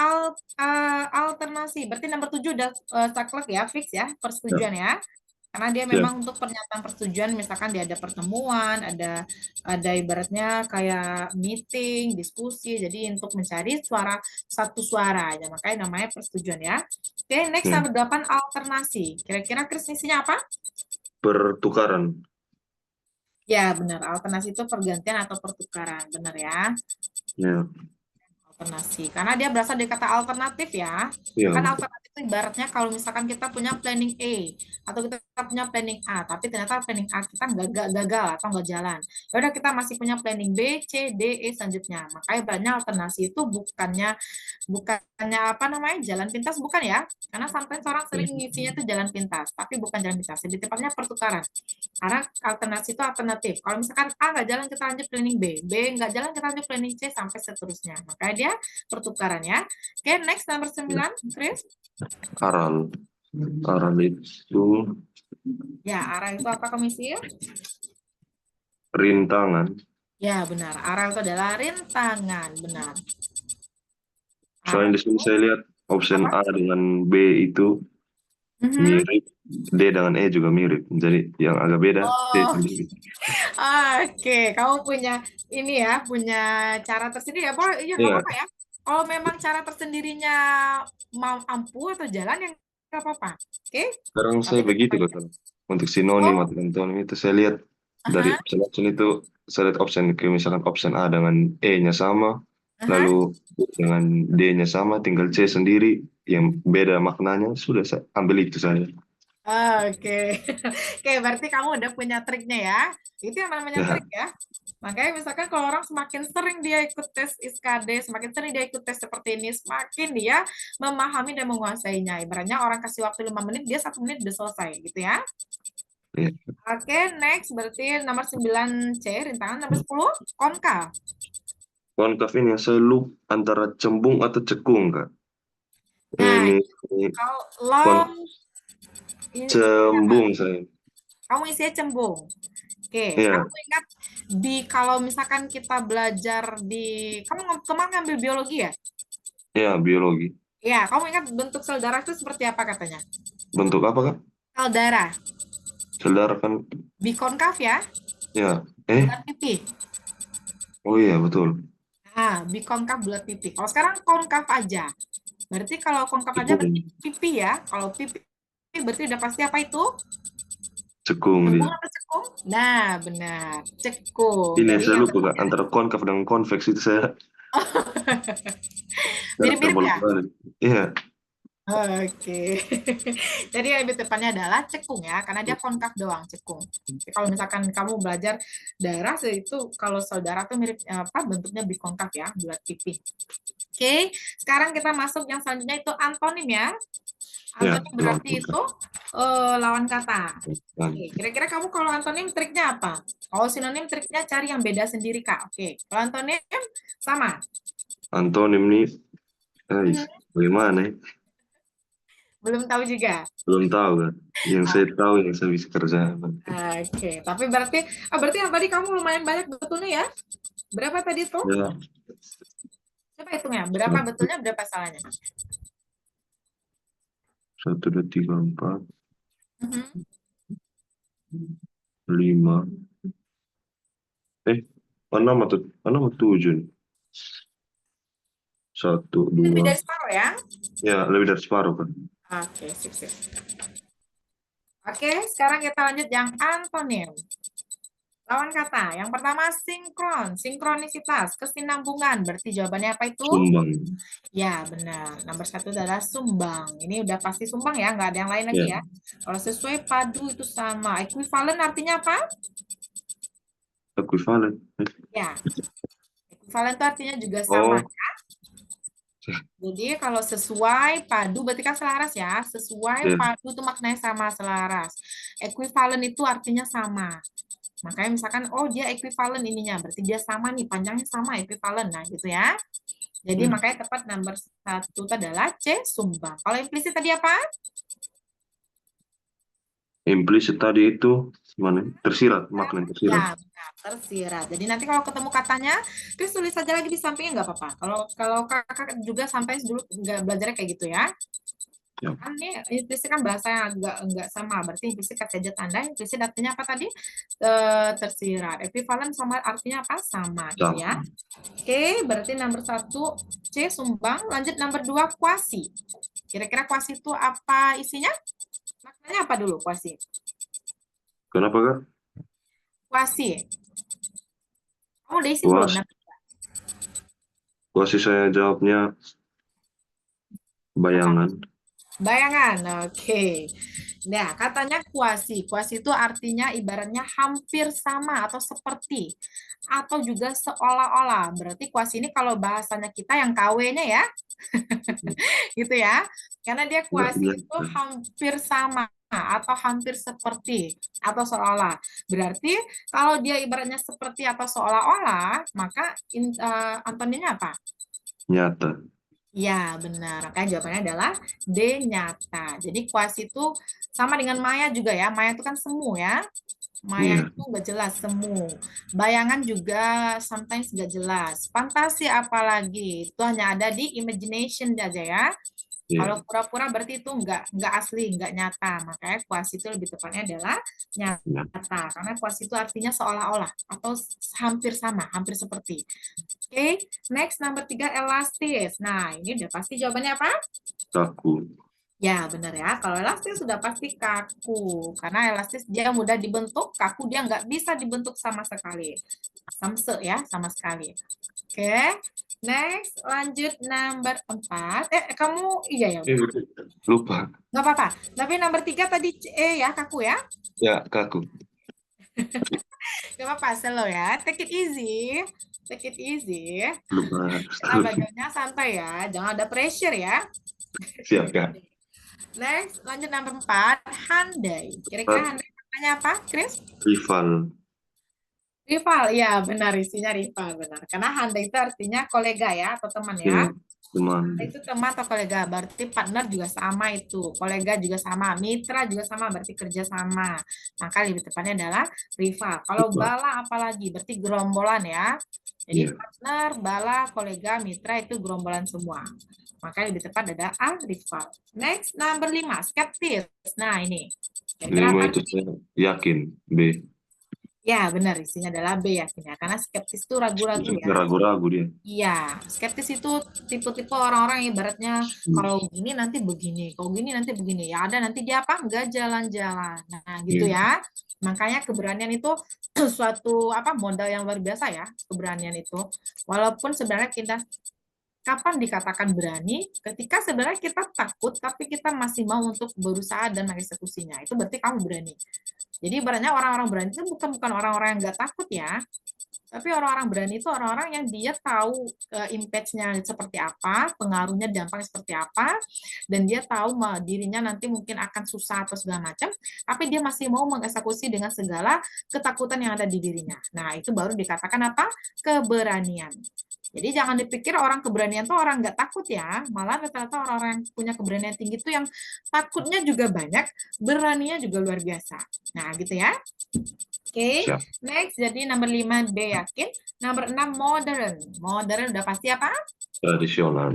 alternasi. Berarti nomor 7 udah saklek ya, fix ya, persetujuan ya. Karena dia Ya. memang untuk pernyataan persetujuan, misalkan dia ada pertemuan, ada ibaratnya kayak meeting, diskusi, jadi untuk mencari satu suara aja, makanya namanya persetujuan ya. Oke, next Ya. nomor 8 alternasi. Kira-kira Kris isinya apa? Pertukaran. Ya, benar. Alternasi itu pergantian atau pertukaran, benar ya. Ya. Alternasi. Karena dia berasal dari kata alternatif ya. Ya. Kan alternatif itu ibaratnya kalau misalkan kita punya planning A atau kita punya planning A, tapi ternyata planning A kita nggak gagal atau nggak jalan. Ya udah kita masih punya planning B, C, D, E selanjutnya. Makanya banyak alternasi itu bukannya apa namanya jalan pintas bukan ya. Karena sampai orang sering ngisinya itu jalan pintas, tapi bukan jalan pintas. Lebih tepatnya pertukaran. Karena alternasi itu alternatif. Kalau misalkan A nggak jalan, kita lanjut planning B. B nggak jalan, kita lanjut planning C, sampai seterusnya. Makanya dia pertukaran ya. Oke, next nomor 9, Chris. Aral. Aral itu Ya, arah itu apa komisi? rintangan. Ya, benar. Arah itu adalah rintangan. Benar. Arah Soalnya di sini itu saya lihat option apa? A dengan B itu Mhm. mirip, D dengan E juga mirip. Jadi yang agak beda C Oh, sendiri. oke. Kamu punya ini ya, punya cara tersendiri ya. Boleh, iya nggak Iya, apa-apa ya. Kalau memang cara tersendirinya mau ampuh atau jalan, yang nggak apa-apa. Oke? sekarang Tapi saya tetap begitu aja. kok. Untuk sinonim Oh, atau antonim itu saya lihat dari aha, option itu, saya lihat option ke misalkan option A dengan E-nya sama, aha. lalu dengan D-nya sama, tinggal C sendiri yang beda maknanya, sudah saya ambil itu saya. Oke. Oke, berarti kamu udah punya triknya ya. Itu yang namanya Ya, trik ya. Makanya misalkan kalau orang semakin sering dia ikut tes ISKD, semakin sering dia ikut tes seperti ini, semakin dia memahami dan menguasainya. Ibaratnya orang kasih waktu 5 menit, dia 1 menit udah selesai gitu ya. ya. Oke, next berarti nomor 9 C, rintangan nomor 10 konkav. Konkav ini yang saya loop antara cembung atau cekung, Kak. Nah, Ini kalau kon long Cembung saya. Kamu isinya cembung. Oke, Iya, kamu ingat kalau misalkan kita belajar kamu kemarin ngambil biologi ya? iya biologi. Ya, kamu ingat bentuk sel darah itu seperti apa katanya? Bentuk apa Kak? Sel darah, Saudara kan? bikonkav ya, Ya. bulat pipih. Oh iya betul. Nah, bikonkav bulat pipih. Kalau sekarang konkav aja. Berarti kalau konkav aja berarti Cekung. pipi ya. Kalau pipi berarti udah pasti apa itu? Cekung dia. Cembung atau cekung? Nah, benar. Cekung. Ini Jadi saya yang lupa Kak, antara konkav dan konveks itu saya mirip-mirip ya? terbalik-balik. Iya. Oke. Jadi yang lebih tepatnya adalah cekung ya, karena dia konkav doang, cekung. Jadi kalau misalkan kamu belajar darah itu kalau sel darah tuh mirip apa bentuknya bikonkaf ya, bulat pipih. Oke, sekarang kita masuk yang selanjutnya itu antonim ya. Ya, Antonim lawan berarti putar. itu lawan kata. Dan Oke, kira-kira kamu kalau antonim triknya apa? Kalau sinonim triknya cari yang beda sendiri, Kak. Oke, kalau antonim sama. antonim nih, Mhm. bagaimana ya? Belum tahu juga. Belum tahu kan. Yang saya tahu yang saya bisa kerjakan. Oke, tapi berarti yang tadi kamu lumayan banyak betulnya ya? Berapa tadi tuh? Ya, Coba hitungnya. Berapa satu, betulnya, berapa salahnya? satu, dua, tiga, empat, Mhm. lima. Eh, enam atau tujuh nih? Satu, Lebih dua. dari separuh ya? Ya, lebih dari separuh kan. Oke, sip, sip. Oke, sekarang kita lanjut yang antonim. Lawan kata. Yang pertama sinkron, sinkronisitas, kesinambungan. Berarti jawabannya apa itu? Sumbang. Ya, benar. Nomor satu adalah sumbang. Ini udah pasti sumbang ya, nggak ada yang lain lagi Ya, ya. Kalau sesuai padu itu sama. Equivalent artinya apa? ekuivalen. Ya, equivalent itu artinya juga sama. Oh, Jadi kalau sesuai padu berarti kan selaras ya. Sesuai ya. padu itu maknanya sama selaras. Equivalent itu artinya sama. Makanya misalkan oh dia equivalent ininya berarti dia sama nih panjangnya sama equivalent. Nah gitu ya. Jadi Ya. makanya tepat nomor satu itu adalah C sumbang. Kalau implisit tadi apa? Implisit tadi itu mana? Tersirat, makna tersirat. Ya, benar, tersirat. Jadi nanti kalau ketemu katanya, terus tulis saja lagi di sampingnya nggak apa-apa. Kalau kalau kakak juga sampai dulu nggak belajarnya kayak gitu ya. Ya, Kan ini implisit kan bahasa yang agak enggak sama. Berarti implisit kasih aja tanda. Implisit artinya apa tadi? Tersirat. Equivalent sama artinya apa? Sama gitu ya. sama. Oke, berarti nomor satu C sumbang. Lanjut nomor dua kuasi. Kira-kira kuasi itu apa isinya? Maknanya apa dulu kuasi? Kenapa Kak? Kuasi. Kamu udah isi belum? Kuas, Nah, kuasi saya jawabnya apa? bayangan. Bayangan, oke. Nah, katanya kuasi. Kuasi itu artinya ibaratnya hampir sama atau seperti. Atau juga seolah-olah. Berarti kuasi ini kalau bahasanya kita yang KW-nya ya, gitu ya. Karena dia Enggak kuasi itu biasa. hampir sama atau hampir seperti atau seolah. Berarti kalau dia ibaratnya seperti atau seolah-olah, maka antonimnya apa? Nyata. Ya, benar. Makanya jawabannya adalah D nyata. Jadi kuasi itu sama dengan maya juga ya. Maya itu kan semu ya. Maya Iya, itu nggak jelas, semu. Bayangan juga sometimes nggak jelas. Fantasi apalagi, itu hanya ada di imagination aja ya. Kalau iya. pura-pura berarti itu nggak asli, nggak nyata. Makanya kuasi itu lebih tepatnya adalah Ya. nyata. Karena kuasi itu artinya seolah-olah atau hampir sama, hampir seperti. Oke, next nomor tiga elastis. Nah, ini udah pasti jawabannya apa? Kaku. Ya, benar ya. Kalau elastis sudah pasti kaku. Karena elastis dia mudah dibentuk, kaku dia nggak bisa dibentuk sama sekali. Samse ya, sama sekali. Oke, next lanjut nomor 4. Kamu, iya ya, udah. Lupa. Nggak apa-apa. Tapi nomor 3 tadi ya, kaku ya. Ya, kaku. Nggak apa-apa, slow ya. Take it easy. Take it easy. Lupa. Kita belajarnya santai ya. Jangan ada pressure ya. Siap, Kak. Next, lanjut nomor 4, handai. Kira-kira Empat, handai maknanya apa, Chris? rival. Rival, ya benar isinya rival, benar. Karena handai itu artinya kolega ya, atau teman ya. Ya, teman. Itu teman atau kolega, berarti partner juga sama itu, kolega juga sama, mitra juga sama, berarti kerja sama. Maka lebih tepatnya adalah rival. Kalau Rival. bala apalagi, berarti gerombolan ya. Jadi Iya. partner, bala, kolega, mitra itu gerombolan semua. Maka lebih tepat ada A, rival. Next, number 5, skeptis. Nah ini, kira-kira 5 apa? itu saya yakin. B. Ya, benar. Isinya adalah B yakin ya. Karena skeptis itu ragu-ragu ya. Ragu-ragu dia. Iya, skeptis itu tipe-tipe orang-orang yang ibaratnya Hmm. kalau gini nanti begini, kalau gini nanti begini. Ya ada nanti dia apa? Nggak jalan-jalan. Nah, gitu Iya. ya. Makanya keberanian itu suatu apa modal yang luar biasa ya, keberanian itu. Walaupun sebenarnya kita kapan dikatakan berani? Ketika sebenarnya kita takut, tapi kita masih mau untuk berusaha dan mengeksekusinya. Itu berarti kamu berani. Jadi ibaratnya orang-orang berani itu bukan orang-orang yang nggak takut ya, tapi orang-orang berani itu orang-orang yang dia tahu impact-nya seperti apa, pengaruhnya, dampaknya seperti apa, dan dia tahu dirinya nanti mungkin akan susah atau segala macam, tapi dia masih mau mengeksekusi dengan segala ketakutan yang ada di dirinya. Nah, itu baru dikatakan apa? Keberanian. Jadi jangan dipikir orang keberanian tuh orang nggak takut ya, malah rata-rata orang-orang yang punya keberanian tinggi itu yang takutnya juga banyak, beraninya juga luar biasa. Nah, gitu ya. Oke, Siap. next. Jadi nomor 5 B yakin. Nomor 6 modern. Modern udah pasti apa? Tradisional.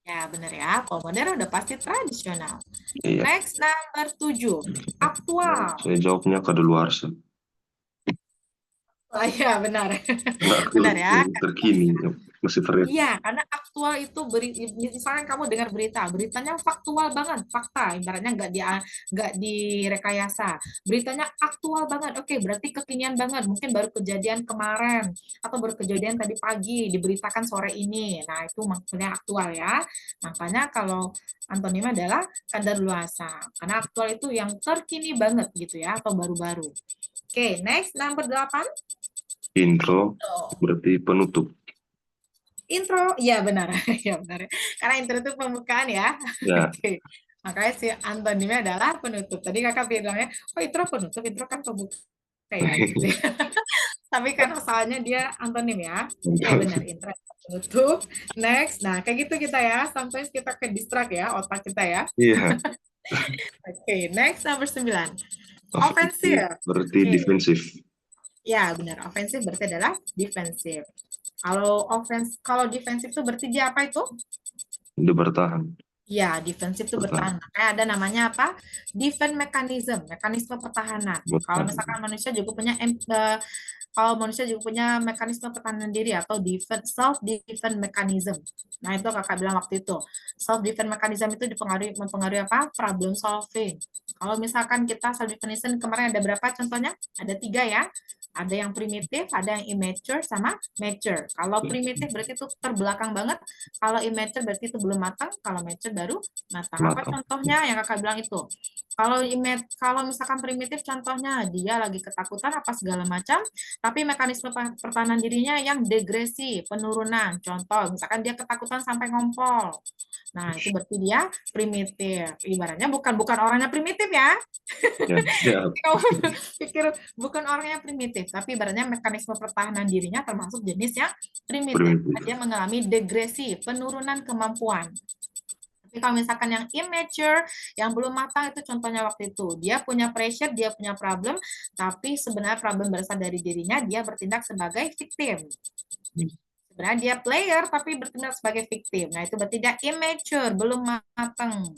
Ya, benar ya. Kalau modern udah pasti tradisional. Iya. Next, nomor 7 aktual. Saya jawabnya kadaluarsa. Oh iya, benar. Nggak Benar ya. terkini. Masih fresh. Iya, karena aktual itu misalnya kamu dengar berita, beritanya faktual banget, fakta, ibaratnya nggak direkayasa. Beritanya aktual banget. Oke, berarti kekinian banget. Mungkin baru kejadian kemarin atau baru kejadian tadi pagi diberitakan sore ini. Nah, itu maksudnya aktual ya. Makanya kalau antonimnya adalah kadaluarsa. Karena aktual itu yang terkini banget gitu ya atau baru-baru. Oke, next nomor 8. Intro berarti penutup. Intro, iya benar, ya benar. Karena intro itu pembukaan ya. Ya. Oke. Makanya si antonimnya adalah penutup. Tadi kakak bilangnya, oh intro penutup, intro kan pembuka ya gitu ya. Tapi kan asalnya dia antonim ya. Oke benar, intro penutup. Next, nah kayak gitu kita ya. Sometimes kita ke distract ya, otak kita ya. Iya. Oke, next nomor 9. Offensif Offensive. berarti Oke, defensif. ya benar. Offensive berarti adalah defensive. Kalau defensif itu berarti dia apa itu? Dia bertahan. Ya, defensif itu Bertahan. bertahan. Makanya ada namanya apa? Defense mechanism, mekanisme pertahanan. Kalau Bertahan. misalkan manusia juga punya kalau manusia juga punya mekanisme pertahanan diri atau defense self defense mechanism. Nah, itu kakak bilang waktu itu. Self defense mechanism itu mempengaruhi apa? Problem solving. Kalau misalkan kita self defense kemarin ada berapa contohnya? Ada 3 ya. Ada yang primitif, ada yang immature, sama mature. Kalau primitif berarti itu terbelakang banget. Kalau immature berarti itu belum matang. Kalau mature baru matang. Apa Matang. contohnya yang kakak bilang itu? Kalau misalkan primitif contohnya dia lagi ketakutan apa segala macam, tapi mekanisme pertahanan dirinya yang degresi, penurunan. Contoh, misalkan dia ketakutan sampai ngompol. Nah, itu berarti dia primitif. Ibaratnya bukan orangnya primitif ya. Ya. Ya. Kamu pikir bukan orangnya primitif, tapi ibaratnya mekanisme pertahanan dirinya termasuk jenis yang primitif. Primitif. Dia mengalami degresi, penurunan kemampuan. Tapi kalau misalkan yang immature, yang belum matang itu contohnya waktu itu. Dia punya pressure, dia punya problem, tapi sebenarnya problem berasal dari dirinya, dia bertindak sebagai victim. Sebenarnya dia player, tapi bertindak sebagai victim. Nah, itu berarti dia immature, belum matang.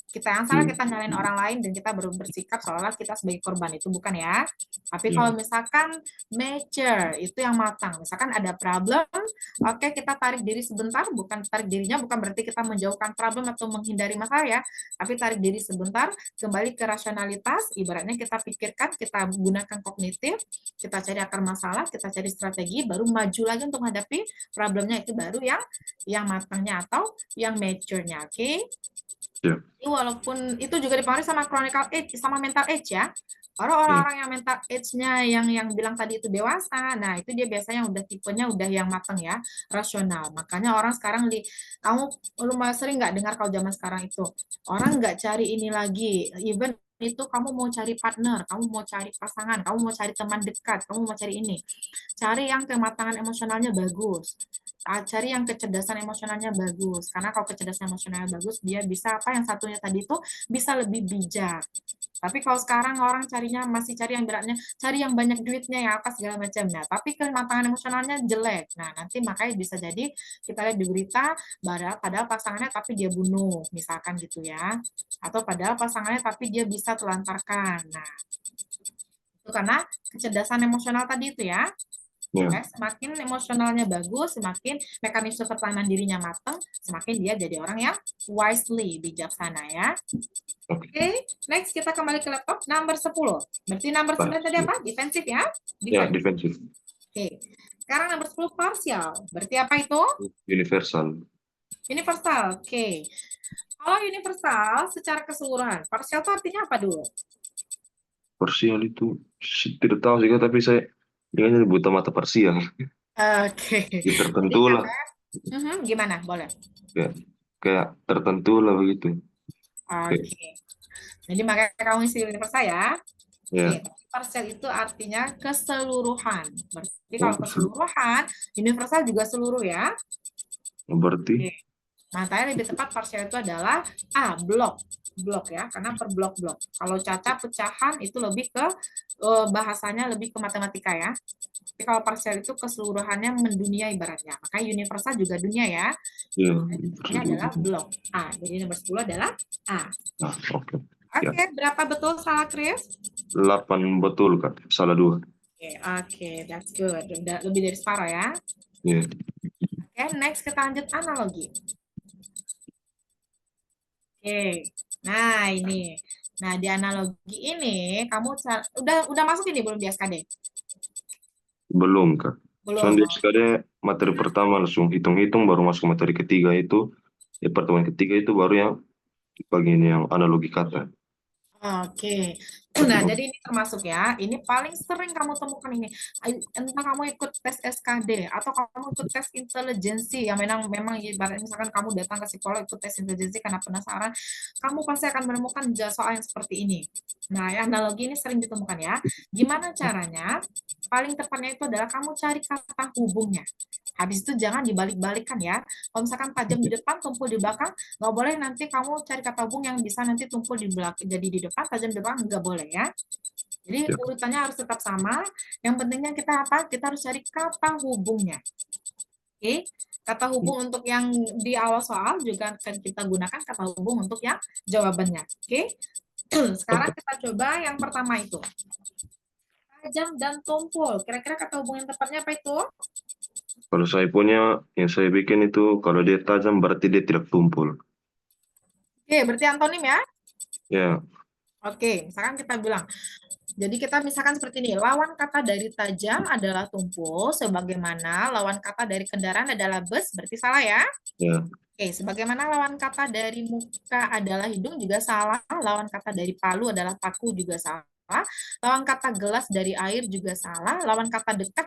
Kita yang salah kita nyalain orang lain dan kita baru bersikap seolah kita sebagai korban, itu bukan ya. Tapi Ya. kalau misalkan mature itu yang matang, misalkan ada problem, oke kita tarik diri sebentar, bukan tarik dirinya bukan berarti kita menjauhkan problem atau menghindari masalah ya, tapi tarik diri sebentar, kembali ke rasionalitas, ibaratnya kita pikirkan, kita gunakan kognitif, kita cari akar masalah, kita cari strategi, baru maju lagi untuk menghadapi problemnya, itu baru yang matangnya atau yang mature-nya, oke? Ya. Walaupun itu juga dipengaruhi sama chronicle age, sama mental age ya. Ya. Orang-orang yang mental age-nya yang bilang tadi itu dewasa, nah itu dia biasanya udah tipenya udah yang mateng ya, rasional. Makanya orang sekarang kamu lumayan sering nggak dengar kalau zaman sekarang itu orang nggak cari ini lagi, even itu kamu mau cari partner, kamu mau cari pasangan, kamu mau cari teman dekat, kamu mau cari ini, cari yang kematangan emosionalnya bagus. cari yang kecerdasan emosionalnya bagus. Karena kalau kecerdasan emosionalnya bagus, dia bisa apa yang satunya tadi itu bisa lebih bijak. Tapi kalau sekarang orang carinya masih cari yang beratnya, cari yang banyak duitnya ya apa segala macam. Nah, tapi kematangan emosionalnya jelek. Nah, nanti makanya bisa jadi kita lihat di berita padahal pasangannya tapi dia bunuh, misalkan gitu ya. Atau padahal pasangannya tapi dia bisa telantarkan. Nah, itu karena kecerdasan emosional tadi itu ya. Ya, Semakin emosionalnya bagus, semakin mekanisme pertahanan dirinya matang, semakin dia jadi orang yang wisely, bijaksana ya. oke. Oke, next kita kembali ke laptop number 10. Berarti number 9 tadi apa? Defensif ya? Ya, Defense. defensif. Oke. Sekarang number 10 partial. Berarti apa itu? Universal. Universal. Oke. Kalau universal secara keseluruhan, partial itu artinya apa dulu? Parsial itu tidak tahu sih Kak, tapi saya ingatnya buta mata parsial. Oke. Ya Jadi tertentu lah. gimana? Boleh. Kayak, kayak tertentu lah begitu. Kayak, Oke. Jadi makanya kamu isi universal ya. Oke, ya, partial itu artinya keseluruhan. Berarti oh, kalau keseluruhan, universal juga seluruh ya. berarti Oke. Matanya lebih tepat partial itu adalah blok. Blok ya, karena per blok-blok. Kalau caca pecahan itu lebih ke bahasanya lebih ke matematika ya. Tapi kalau partial itu keseluruhannya mendunia ibaratnya. Makanya universal juga dunia ya. ya Ini adalah tersebut. blok A. Jadi nomor 10 adalah A. Nah, oke. Ya, Oke, berapa betul salah Chris? 8 betul Kak, salah 2. Oke, that's good. Udah lebih dari separuh ya. Ya, Oke, next kita lanjut analogi. Oke, nah ini. Nah, di analogi ini kamu udah masuk ini belum di SKD? belum Kak. Belum. Soalnya di SKD materi pertama langsung hitung-hitung, baru masuk materi ketiga itu, ya pertemuan ketiga itu baru yang bagian yang analogi kata. Oke. Nah, Pertemuan. jadi ini termasuk ya. Ini paling sering kamu temukan ini. Entah kamu ikut tes SKD atau kamu ikut tes intelijensi yang memang memang ibaratnya misalkan kamu datang ke psikolog ikut tes intelijensi karena penasaran, kamu pasti akan menemukan soal yang seperti ini. Nah, analogi ini sering ditemukan ya. Gimana caranya? Paling tepatnya itu adalah kamu cari kata hubungnya. Habis itu jangan dibalik-balikan ya. Kalau misalkan tajam di depan, tumpul di belakang, nggak boleh nanti kamu cari kata hubung yang bisa nanti tumpul di belakang, jadi di depan, tajam di belakang, nggak boleh ya. Jadi Ya, urutannya harus tetap sama. Yang pentingnya kita apa? Kita harus cari kata hubungnya. Oke, kata hubung untuk yang di awal soal juga akan kita gunakan kata hubung untuk yang jawabannya. Oke, sekarang oke. kita coba yang pertama itu. Tajam dan tumpul. Kira-kira kata hubung yang tepatnya apa itu? Kalau saya punya, yang saya bikin itu, kalau dia tajam berarti dia tidak tumpul. Oke, berarti antonim ya. Ya, Oke, misalkan kita bilang, jadi kita misalkan seperti ini, lawan kata dari tajam adalah tumpul, sebagaimana lawan kata dari kendaraan adalah bus, berarti salah ya? ya, Oke, sebagaimana lawan kata dari muka adalah hidung juga salah, lawan kata dari palu adalah paku juga salah, lawan kata gelas dari air juga salah, lawan kata dekat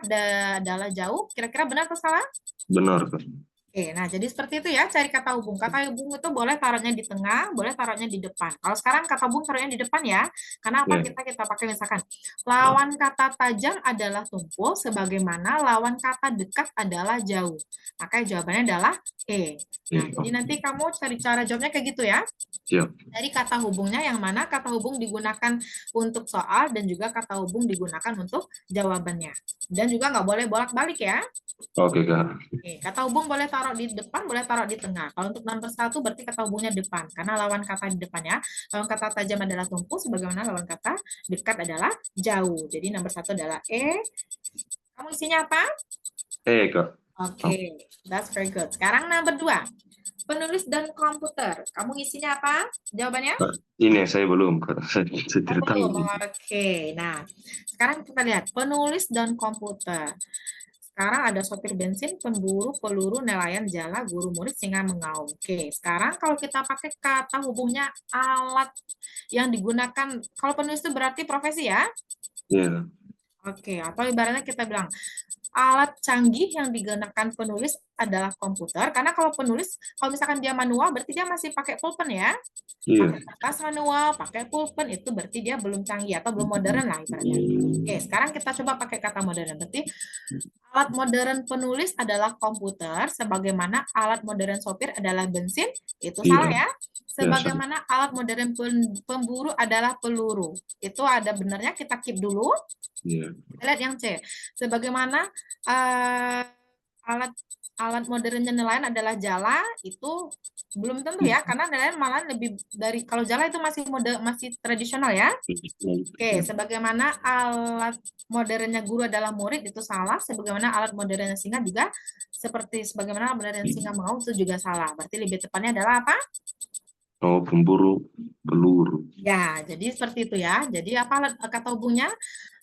adalah jauh, kira-kira benar atau salah? benar Kak. Oke, nah jadi seperti itu ya, cari kata hubung. Kata hubung itu boleh taruhnya di tengah, boleh taruhnya di depan. Kalau sekarang kata hubung taruhnya di depan ya, karena apa Ya, kita pakai misalkan lawan kata tajam adalah tumpul, sebagaimana lawan kata dekat adalah jauh. Maka jawabannya adalah E. Nah, ya, jadi nanti kamu cari cara jawabnya kayak gitu ya. siap. Dari kata hubungnya yang mana kata hubung digunakan untuk soal dan juga kata hubung digunakan untuk jawabannya. Dan juga nggak boleh bolak-balik ya. Oke Kak. Kata hubung boleh taruh di depan, boleh taruh di tengah. Kalau untuk nomor satu berarti kata hubungnya depan, karena lawan kata di depannya. Lawan kata tajam adalah tumpul, sebagaimana lawan kata dekat adalah jauh. Jadi nomor satu adalah E. Kamu isinya apa? Kak. Oke, that's very good. Sekarang nomor dua. Penulis dan komputer. Kamu isinya apa? Jawabannya? Kak, ini saya belum Kak. Saya Oh, tidak tahu. belum. Oke, nah sekarang kita lihat penulis dan komputer. Sekarang ada sopir bensin, pemburu, peluru, nelayan, jala, guru murid, singa, mengaum. Oke, sekarang kalau kita pakai kata hubungnya alat yang digunakan, kalau penulis itu berarti profesi ya? Ya, Oke, atau ibaratnya kita bilang alat canggih yang digunakan penulis adalah komputer. Karena kalau penulis, kalau misalkan dia manual, berarti dia masih pakai pulpen ya. Iya. Pakai kertas manual, pakai pulpen, itu berarti dia belum canggih atau belum modern lah ibaratnya. Oke, sekarang kita coba pakai kata modern. Berarti alat modern penulis adalah komputer, sebagaimana alat modern sopir adalah bensin. Itu salah Iya. ya. Ya, sama. Sebagaimana alat modern pemburu adalah peluru. Itu ada benarnya, kita keep dulu. Iya. Lihat yang C. Sebagaimana alat alat modernnya nelayan adalah jala, itu belum tentu ya, karena nelayan malah lebih dari, kalau jala itu masih tradisional ya. Oke, sebagaimana alat modernnya guru adalah murid, itu salah. Sebagaimana alat modernnya singa juga, seperti sebagaimana alat modern singa mengaum, itu juga salah. Berarti lebih tepatnya adalah apa? Oh, pemburu peluru. Ya, jadi seperti itu ya. Jadi apa kata hubungnya?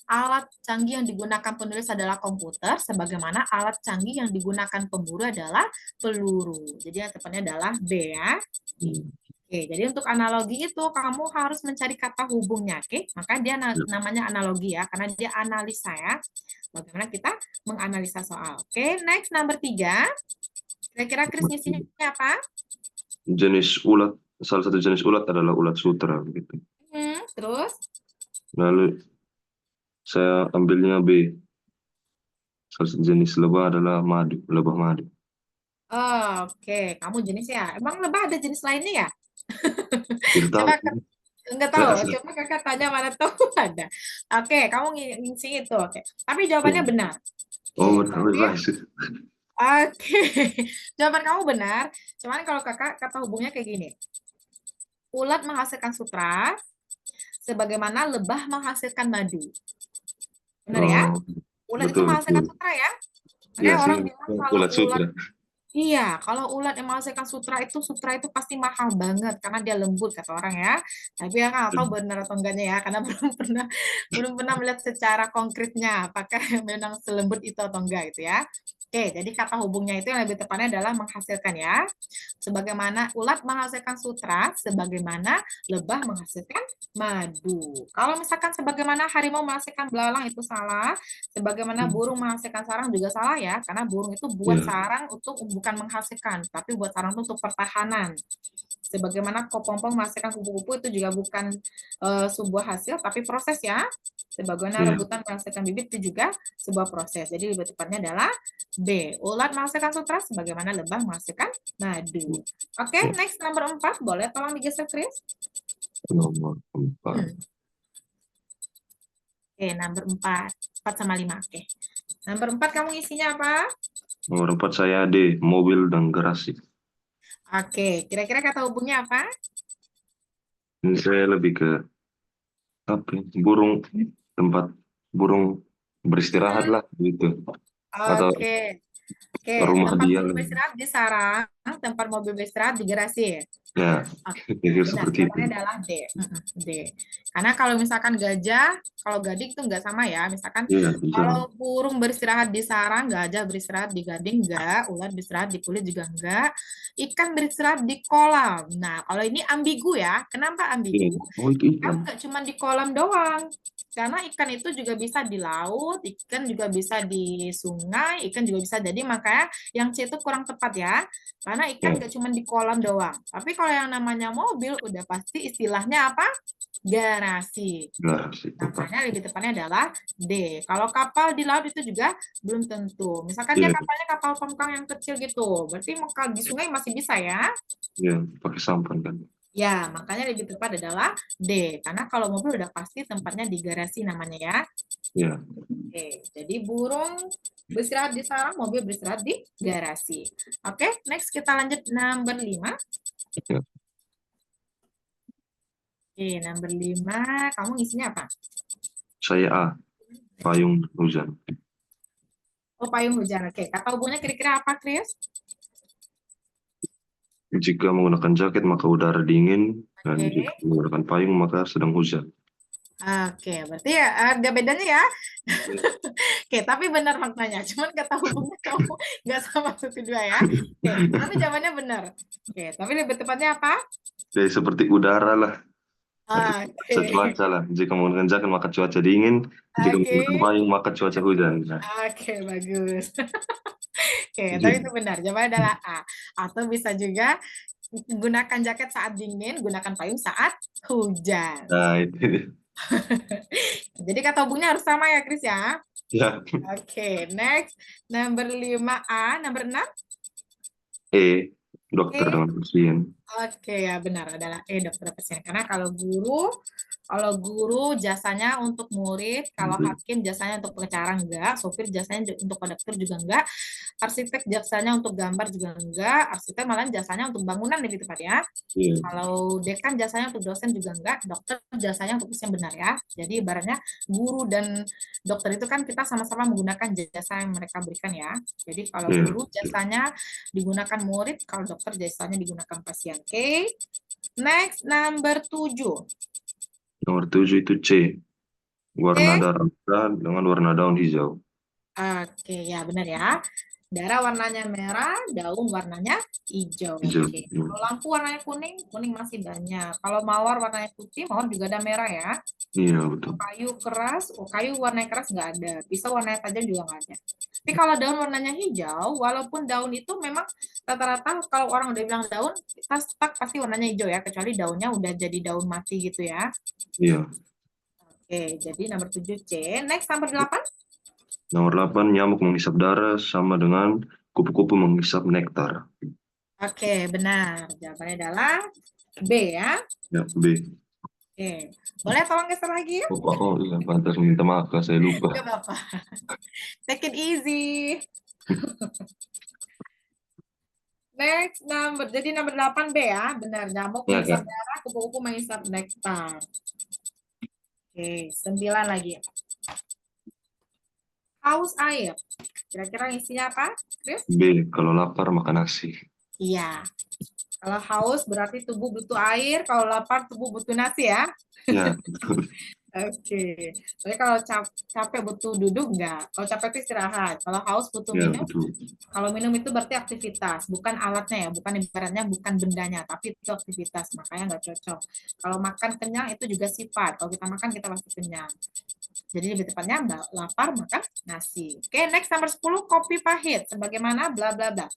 Alat canggih yang digunakan penulis adalah komputer, sebagaimana alat canggih yang digunakan pemburu adalah peluru. Jadi yang tepatnya adalah B ya. Oke, jadi untuk analogi itu kamu harus mencari kata hubungnya, oke? Maka dia namanya analogi ya, karena dia analisa ya. Bagaimana kita menganalisa soal. Oke, next number 3. Kira-kira Chris ngisinya apa? Jenis ulat, salah satu jenis ulat adalah ulat sutra begitu. Terus? Lalu saya ambilnya B. Salah satu jenis lebah adalah madu, lebah madu. Oh, oke, kamu jenis ya. Emang lebah ada jenis lainnya ya? Tidak tahu. Coba enggak tahu, coba kakak tanya mana tahu ada. Oke, kamu ngisi itu, oke. Tapi jawabannya benar. Oh, Oke, benar, berarti baik. oke. Jawaban kamu benar. Cuman kalau kakak kata hubungnya kayak gini. Ulat menghasilkan sutra, sebagaimana lebah menghasilkan madu. Benar ya? Oh, Ulat itu betul, menghasilkan betul. sutra ya? Ya, Makanya sih, orang bilang kalau ulat ulat, sutra. iya, kalau ulat yang menghasilkan sutra itu pasti mahal banget karena dia lembut kata orang ya. Tapi ya nggak tahu benar atau enggaknya ya, karena belum pernah melihat secara konkretnya apakah memang selembut itu atau enggak gitu ya. Oke, jadi kata hubungnya itu yang lebih tepatnya adalah menghasilkan ya. Sebagaimana ulat menghasilkan sutra, sebagaimana lebah menghasilkan madu. Kalau misalkan sebagaimana harimau menghasilkan belalang itu salah, sebagaimana burung menghasilkan sarang juga salah ya, karena burung itu buat Ya, sarang untuk bukan menghasilkan, tapi buat sarang itu untuk pertahanan. Sebagaimana kepompong menghasilkan kupu-kupu itu juga bukan sebuah hasil, tapi proses ya. Sebagaimana ya, rebutan menghasilkan bibit itu juga sebuah proses. Jadi lebih tepatnya adalah B. Ulat menghasilkan sutra, sebagaimana lebah menghasilkan madu. Oke, ya. next nomor 4. Boleh tolong digeser, Chris? Nomor 4. Oke, nomor 4. 4 sama 5. Oke. Nomor 4 kamu isinya apa? Nomor 4 saya D, mobil dan garasi. Oke, kira-kira kata hubungnya apa? Ini saya lebih ke apa ya, burung, tempat burung beristirahat lah gitu. Atau Oke. Oke, rumah tempat dia. mobil beristirahat di sarang, tempat mobil beristirahat di garasi. Ya, Oke, pikir benar. seperti itu. Jawabannya adalah D. D. Karena kalau misalkan gajah, kalau gading itu nggak sama ya. Misalkan Iya, bisa. kalau burung beristirahat di sarang, gajah beristirahat di gading enggak, ular beristirahat di kulit juga enggak, ikan beristirahat di kolam. Nah, kalau ini ambigu ya. Kenapa Iya. ambigu? Oh, itu Ikan ikan. nggak cuma di kolam doang. Karena ikan itu juga bisa di laut, ikan juga bisa di sungai, ikan juga bisa. Jadi makanya yang C itu kurang tepat ya. Karena ikan Ya, nggak cuma di kolam doang. Tapi kalau yang namanya mobil, udah pasti istilahnya apa? Garasi. garasi tepat. Makanya lebih tepatnya adalah D. Kalau kapal di laut itu juga belum tentu. Misalkan dia Iya, kapalnya kapal tongkang yang kecil gitu. Berarti kalau di sungai masih bisa ya. iya, pakai sampan kan. Ya, makanya lebih tepat adalah D. Karena kalau mobil udah pasti tempatnya di garasi namanya ya. Iya. Oke, jadi burung beristirahat di sarang, mobil beristirahat di garasi. Oke, next kita lanjut number 5. Ya. Oke, number 5. Kamu ngisinya apa? Saya A, payung hujan. Oh, payung hujan. Oke, kata hubungnya kira-kira apa, Chris? Jika menggunakan jaket maka udara dingin, dan Oke. jika menggunakan payung maka sedang hujan. Oke, berarti ya ada bedanya ya. Oke, tapi benar maknanya. Cuman kata hubungnya kamu nggak sama satu dua ya. Oke, tapi jawabannya benar. Oke, tapi lebih tepatnya apa? Jadi seperti udara lah. Cuaca Oke. cuaca lah. Jika mengerjakan maka cuaca dingin, jika menggunakan Oke. payung maka cuaca hujan. Nah, Oke, bagus. Oke, tapi itu gitu. benar. Jawabannya adalah A. Atau bisa juga gunakan jaket saat dingin, gunakan payung saat hujan. Nah, itu. Jadi kata hubungnya harus sama ya, Chris ya. Ya, Oke, next. Number 5A, number 6. E, dokter E. dengan pasien. Oke, ya benar adalah dokter pasien. Karena kalau guru jasanya untuk murid, kalau hakim jasanya untuk pengacara enggak, sopir jasanya untuk konduktur juga enggak, arsitek jasanya untuk gambar juga enggak, arsitek malah jasanya untuk bangunan lebih tepat ya. Iya, Kalau dekan jasanya untuk dosen juga enggak, dokter jasanya untuk pasien benar ya. Jadi ibaratnya guru dan dokter itu kan kita sama-sama menggunakan jasa yang mereka berikan ya. Jadi kalau iya. guru jasanya digunakan murid, kalau dokter jasanya digunakan pasien. Oke. Next, number 7. Nomor 7 itu C, warna Oke. darah merah dengan warna daun hijau. Oke, ya benar ya. Darah warnanya merah, daun warnanya hijau. Hijau. Oke. Kalau lampu warnanya kuning, kuning masih banyak. Kalau mawar warnanya putih, mawar juga ada merah ya. Iya, betul. Kayu keras, kayu warnanya keras nggak ada. Pisau warnanya tajam juga nggak ada. Tapi kalau daun warnanya hijau, walaupun daun itu memang rata-rata kalau orang udah bilang daun, kita stuck pasti warnanya hijau ya, kecuali daunnya udah jadi daun mati gitu ya. Iya. Oke, jadi nomor 7 C. Next, nomor 8. Nomor 8, nyamuk menghisap darah sama dengan kupu-kupu menghisap nektar. Oke, benar. Jawabannya adalah B ya. Ya, B. Oke, boleh tolong geser lagi ya? Oh, iya, pantas minta maaf, Kak, saya lupa. Gak apa-apa. Take it easy. Next, jadi nomor 8 B ya. Benar, nyamuk Ya, menghisap Kak. darah, kupu-kupu menghisap nektar. Oke, 9 lagi. Haus air. Kira-kira isinya apa, Chris? B, kalau lapar makan nasi. Iya. Kalau haus berarti tubuh butuh air, kalau lapar tubuh butuh nasi ya. Ya, betul. Oke. Tapi kalau capek butuh duduk enggak? Kalau capek itu istirahat. Kalau haus butuh Ya, minum. betul. Kalau minum itu berarti aktivitas, bukan alatnya ya, bukan ibaratnya bukan bendanya, tapi itu aktivitas, makanya nggak cocok. Kalau makan kenyang itu juga sifat. Kalau kita makan kita pasti kenyang. Jadi lebih tepatnya lapar makan nasi. Oke, next nomor 10 kopi pahit. Sebagaimana bla bla bla.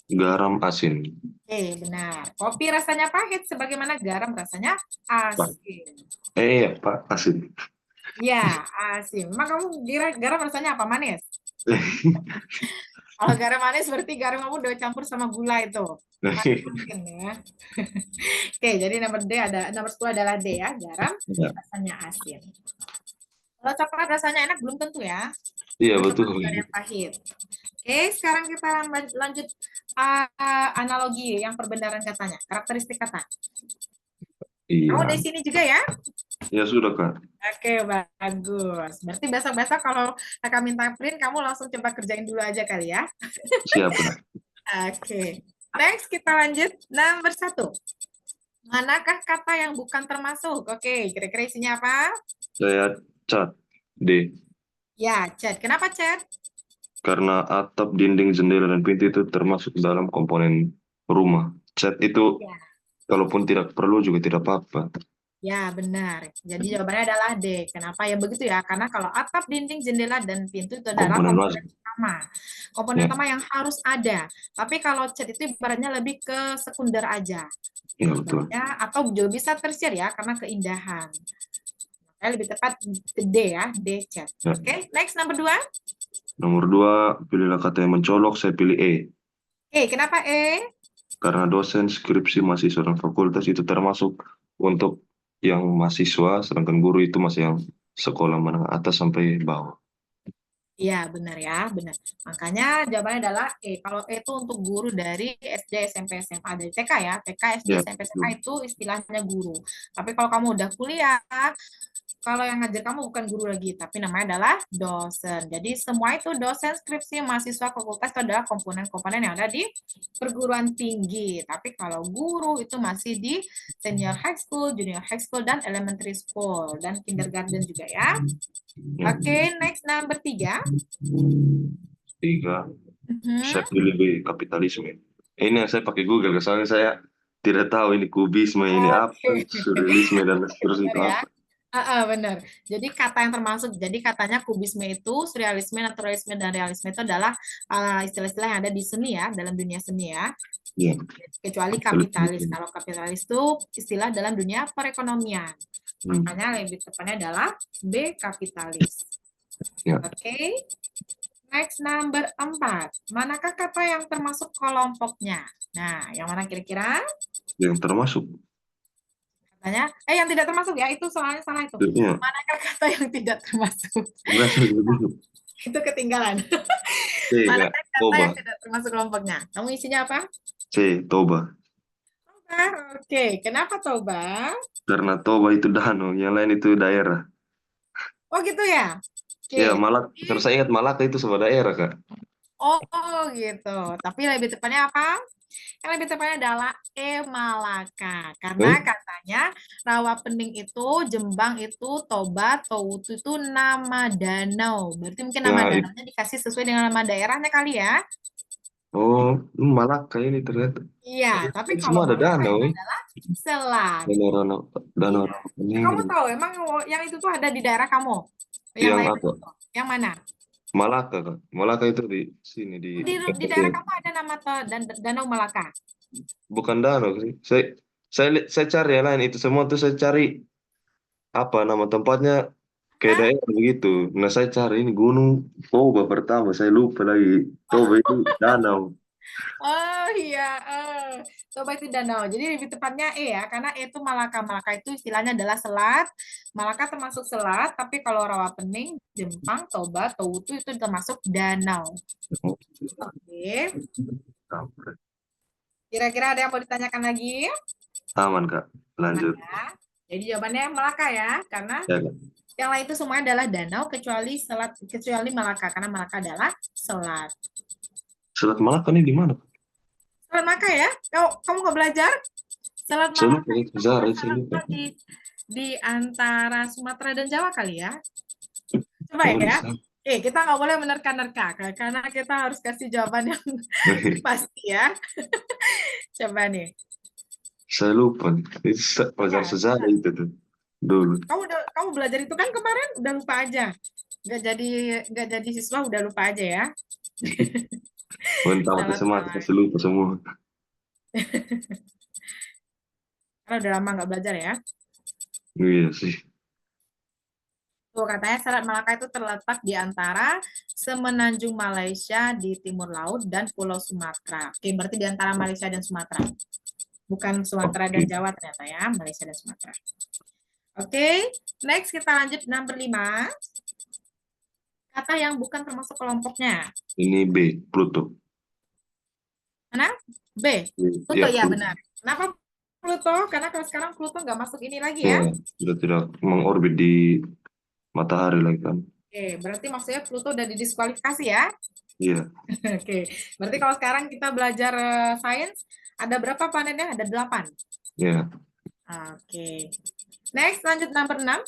Garam asin. Oke, benar. Kopi rasanya pahit sebagaimana garam rasanya Pak. asin. Iya, Pak, asin. Ya, asin. Emang kamu kira garam rasanya apa? Manis? Kalau garam manis berarti garam kamu udah campur sama gula itu. Mungkin ya. Oke, jadi nomor 10 adalah D ya, garam Ya. rasanya asin. Kalau coklat rasanya enak belum tentu ya. Iya, Karena betul. coklat juga ada yang pahit. Oke, sekarang kita lanjut analogi yang perbendaharaan katanya, karakteristik kata. Kamu Iya. dari sini juga ya? Ya sudah, Kak. Oke, bagus. Berarti besok-besok kalau kakak minta print, kamu langsung coba kerjain dulu aja kali ya. Siap, Kak. Oke. Next, kita lanjut nomor 1. Manakah kata yang bukan termasuk? Oke, kira-kira isinya apa? Saya cat. D. Ya, cat. Kenapa cat? Karena atap, dinding, jendela, dan pintu itu termasuk dalam komponen rumah. Cat itu, Ya. kalaupun tidak perlu juga tidak apa-apa. Ya, benar. Jadi jawabannya adalah D. Kenapa ya begitu ya? Karena kalau atap, dinding, jendela, dan pintu itu adalah Komponen komponen wajib. utama. Komponen Ya, utama yang harus ada. Tapi kalau cat itu ibaratnya lebih ke sekunder aja. ya betul. Ibaratnya, atau juga bisa tersier ya, karena keindahan. Makanya lebih tepat D ya, D cat. Ya. Oke, next nomor 2. Nomor 2, pilihlah kata yang mencolok, saya pilih E. Kenapa E? Karena dosen, skripsi, mahasiswa, dan fakultas itu termasuk untuk yang mahasiswa, sedangkan guru itu masih yang sekolah menengah atas sampai bawah. Iya, benar ya, benar. Makanya jawabannya adalah E. Kalau E itu untuk guru dari SD, SMP, SMA, dari TK ya. TK, SD, Ya, SMP, SMA itu istilahnya guru. Tapi kalau kamu udah kuliah, kalau yang ngajar kamu bukan guru lagi, tapi namanya adalah dosen. Jadi semua itu dosen, skripsi, mahasiswa, fakultas itu adalah komponen-komponen yang ada di perguruan tinggi. Tapi kalau guru itu masih di senior high school, junior high school, dan elementary school, dan kindergarten juga ya. ya. Oke, next number 3. 3, saya pilih B, kapitalisme. Ini yang saya pakai Google, soalnya saya tidak tahu ini kubisme ini apa, Oke, surrealisme dan seterusnya benar itu ya. apa. Benar. Jadi kata yang termasuk, jadi katanya kubisme itu, surrealisme, naturalisme, dan realisme itu adalah istilah-istilah yang ada di seni ya, dalam dunia seni ya. Ya, Kecuali kapitalis. Kalau kapitalis itu istilah dalam dunia perekonomian. hmm, Makanya lebih tepatnya adalah B, kapitalis. ya. Oke. Next number 4. Manakah kata yang termasuk kelompoknya? Nah, yang mana kira-kira? Yang termasuk. Katanya, yang tidak termasuk ya, itu soalnya salah itu. Ya, Manakah kata yang tidak termasuk? berasa begitu. Itu ketinggalan. C, Kak, Manakah kata toba. yang tidak termasuk kelompoknya? Kamu isinya apa? C, toba. Oke, kenapa Toba? Karena toba itu danau, yang lain itu daerah. Oh gitu ya? Ya, Oke, Malak, terus saya ingat Malaka itu sebuah daerah, Kak. oh gitu. Tapi lebih tepatnya apa? Yang lebih tepatnya adalah Malaka. Karena Eh? katanya Rawapening itu, Jembang itu, Toba, Towutu itu nama danau. Berarti mungkin nama Ya, danaunya dikasih sesuai dengan nama daerahnya kali ya. oh, Malaka ini ternyata. Iya, tapi Ini kalau semua ada Malaka danau, itu eh. adalah selat. Danau, danau Iya. ini Kamu tahu emang yang itu tuh ada di daerah kamu? Yang yang lain apa? itu. Yang mana? Malaka, Kak. Malaka itu di sini di Di daerah kamu ada nama Danau Malaka. bukan danau sih. Saya cari yang lain itu semua tuh saya cari apa nama tempatnya kayak Hah? daerah begitu. Nah, saya cari ini Gunung Toba pertama, saya lupa lagi. Toba itu danau. Oh iya, coba itu danau. Jadi lebih tepatnya ya, karena itu Malaka. Malaka itu istilahnya adalah selat. Malaka termasuk selat, tapi kalau Rawapening, Jepang, Toba, Towutu itu termasuk danau. Oke, kira-kira ada yang mau ditanyakan lagi? Aman, Kak. Aman Lanjut. ya. Jadi jawabannya Malaka ya, karena Ya, Kak. yang lain itu semuanya adalah danau kecuali selat, kecuali Malaka, karena Malaka adalah selat. Selat Malaka ini di mana? Selat Malaka ya? Kamu nggak belajar? Selat Saya Malaka lupa, itu kalau sejarah nggak saya lupa. salah di antara Sumatera dan Jawa kali ya. Coba Oh, di ya. sana. Kita nggak boleh menerka-nerka karena kita harus kasih jawaban yang pasti ya. Coba nih. Saya lupa. Itu pelajaran Ya, sejarah coba. itu tuh dulu. Kamu belajar itu kan kemarin udah lupa aja. Nggak jadi siswa udah lupa aja ya. Mentah Salah matematika salah. saya lupa semua. Karena udah lama nggak belajar ya. Iya sih. Tuh katanya Selat Malaka itu terletak di antara semenanjung Malaysia di timur laut dan Pulau Sumatera. Oke, berarti di antara Malaysia dan Sumatera. Bukan Sumatera dan Oke. Jawa ternyata ya, Malaysia dan Sumatera. Oke, next kita lanjut number 5. Kata yang bukan termasuk kelompoknya. Ini B, Pluto. Mana? B. Pluto Ya, ya Pluto. benar. Kenapa Pluto? Karena kalau sekarang Pluto nggak masuk ini lagi Ya, ya. sudah tidak mengorbit di matahari lagi kan. Oke, berarti maksudnya Pluto udah didiskualifikasi ya. Iya, Oke, berarti kalau sekarang kita belajar sains, ada berapa planetnya? Ada 8. ya. Oke. Next, lanjut number 6.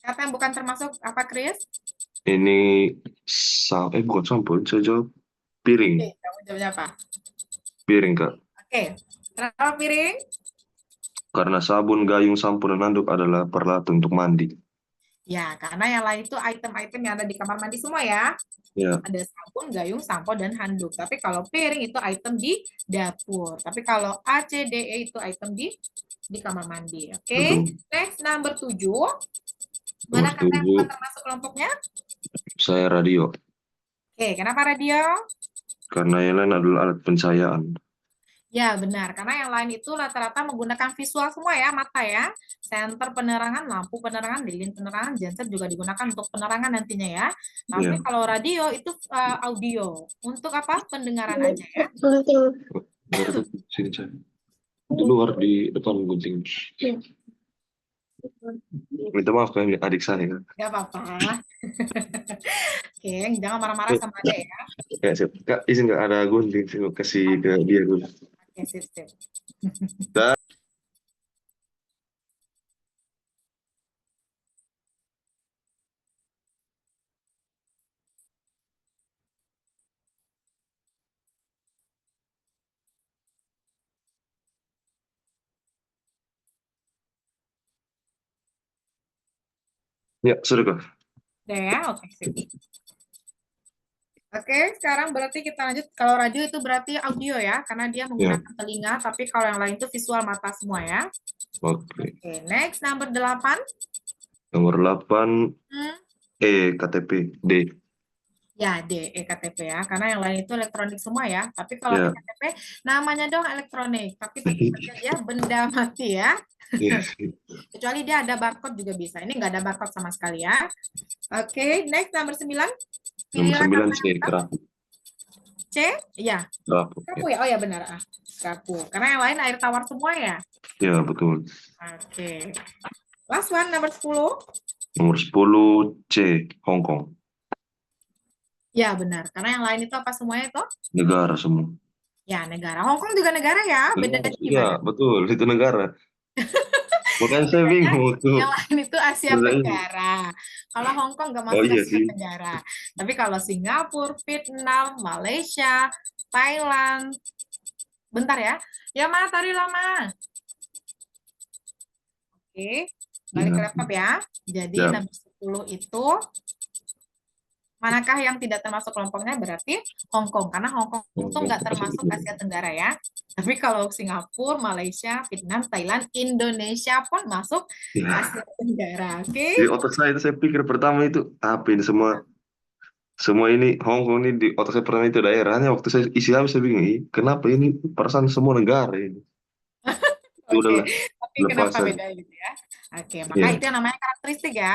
Kata yang bukan termasuk apa, Chris? Ini bukan sampul, saya jawab piring. Oke, kamu jawabnya apa? Piring, Kak. Oke. Kenapa piring? Karena sabun, gayung, sampo, dan handuk adalah peralatan untuk mandi. Ya, karena yang lain itu item-item yang ada di kamar mandi semua ya. Ya, Ada sabun, gayung, sampo, dan handuk. Tapi kalau piring itu item di dapur. Tapi kalau A, C, D, E itu item di kamar mandi. Oke. betul. Next, number 7. Nomor Mana kata yang bukan 7, termasuk kelompoknya? saya radio. Oke, kenapa radio? Karena yang lain adalah alat pencahayaan. Ya, benar. Karena yang lain itu rata-rata menggunakan visual semua ya, mata ya. Senter penerangan, lampu penerangan, lilin penerangan, genset juga digunakan untuk penerangan nantinya ya. Tapi Ya, kalau radio itu audio. Untuk apa? Pendengaran aja ya. dari sini saya. Di luar di depan gunting. Minta maaf kan adik saya. Gak apa-apa. Oke, jangan marah-marah sama adek ya. Ya, siap. Kak, izin nggak ada gunting sih, kasih ke dia dulu. Oke, sip, sip. Ya, sudah Kak. Udah ya, oke sip. Oke, sekarang berarti kita lanjut. Kalau radio itu berarti audio ya, karena dia Ya, menggunakan telinga, tapi kalau yang lain itu visual mata semua ya. oke. Oke, next, number 8. Nomor 8, Hmm, KTP, D. ya, D, EKTP ya, karena yang lain itu elektronik semua ya. Tapi kalau Ya. EKTP, namanya dong elektronik, tapi tetap saja dia benda mati ya. Ya. Kecuali dia ada barcode juga bisa. Ini nggak ada barcode sama sekali ya. Oke, next, number 9. Nomor Pilihlah 9, kata C, yang tepat. kerapu. C, ya, Kerapu, ya. kapu ya. Oh ya benar. Kapu. Karena yang lain air tawar semua ya. Ya, betul. Oke. Last one, number 10. Nomor 10, C, Hong Kong. Ya, benar. Karena yang lain itu apa semuanya itu? Negara semua. Ya, negara. Hong Kong juga negara ya. Negara, Bedanya iya, gimana? betul. Itu negara. Makanya saya Bedanya bingung tuh. yang lain itu Asia Tenggara. Kalau Hong Kong nggak Oh masuk iya Asia sih. Tenggara. Tapi kalau Singapura, Vietnam, Malaysia, Thailand. Bentar ya. Ya, Ma, tari lama. Oke. Balik ke Ya, laptop ya. Jadi ya. nomor 10 itu manakah yang tidak termasuk kelompoknya berarti Hong Kong. Karena Hong Kong Hong itu Kong nggak masuk termasuk itu. Asia Tenggara ya. Tapi kalau Singapura, Malaysia, Vietnam, Thailand, Indonesia pun masuk Ya. Asia Tenggara. Di Oke. otak saya itu saya pikir pertama itu apa ini semua semua ini Hong Kong ini di otak saya pertama itu daerahnya waktu saya isi habis saya bingung, "Ih, kenapa ini perasaan semua negara ini?" Itu Oke, udahlah tapi lepas kenapa saja. beda gitu ya? Oke, maka Ya, itu yang namanya karakteristik ya.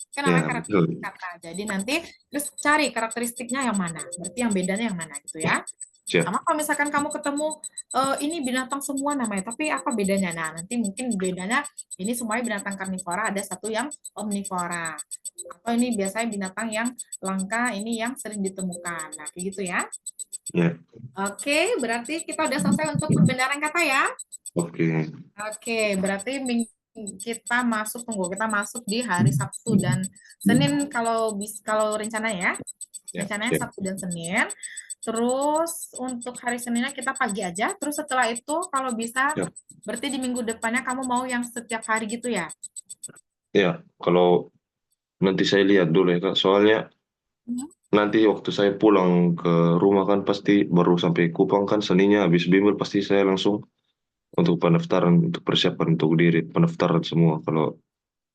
Itu namanya ya karakteristik betul. kata. Jadi nanti terus cari karakteristiknya yang mana. Berarti yang bedanya yang mana gitu ya. Siap. Sama kalau misalkan kamu ketemu ini binatang semua namanya, tapi apa bedanya? Nah, nanti mungkin bedanya ini semuanya binatang karnivora, ada satu yang omnivora. Atau ini biasanya binatang yang langka, ini yang sering ditemukan. Nah, kayak gitu ya. Ya, Oke, berarti kita udah selesai untuk pembenaran kata ya. oke. Oke, berarti kita masuk, tunggu, kita masuk di hari Sabtu dan Senin kalau kalau rencananya ya. Ya, Rencananya siap. Sabtu dan Senin. Terus untuk hari Seninnya kita pagi aja. Terus setelah itu kalau bisa, Siap. berarti di minggu depannya kamu mau yang setiap hari gitu ya? Ya, kalau nanti saya lihat dulu ya Kak, soalnya Hmm. nanti waktu saya pulang ke rumah kan pasti baru sampai Kupang kan Seninnya habis bimbel pasti saya langsung untuk pendaftaran untuk persiapan untuk diri pendaftaran semua. Kalau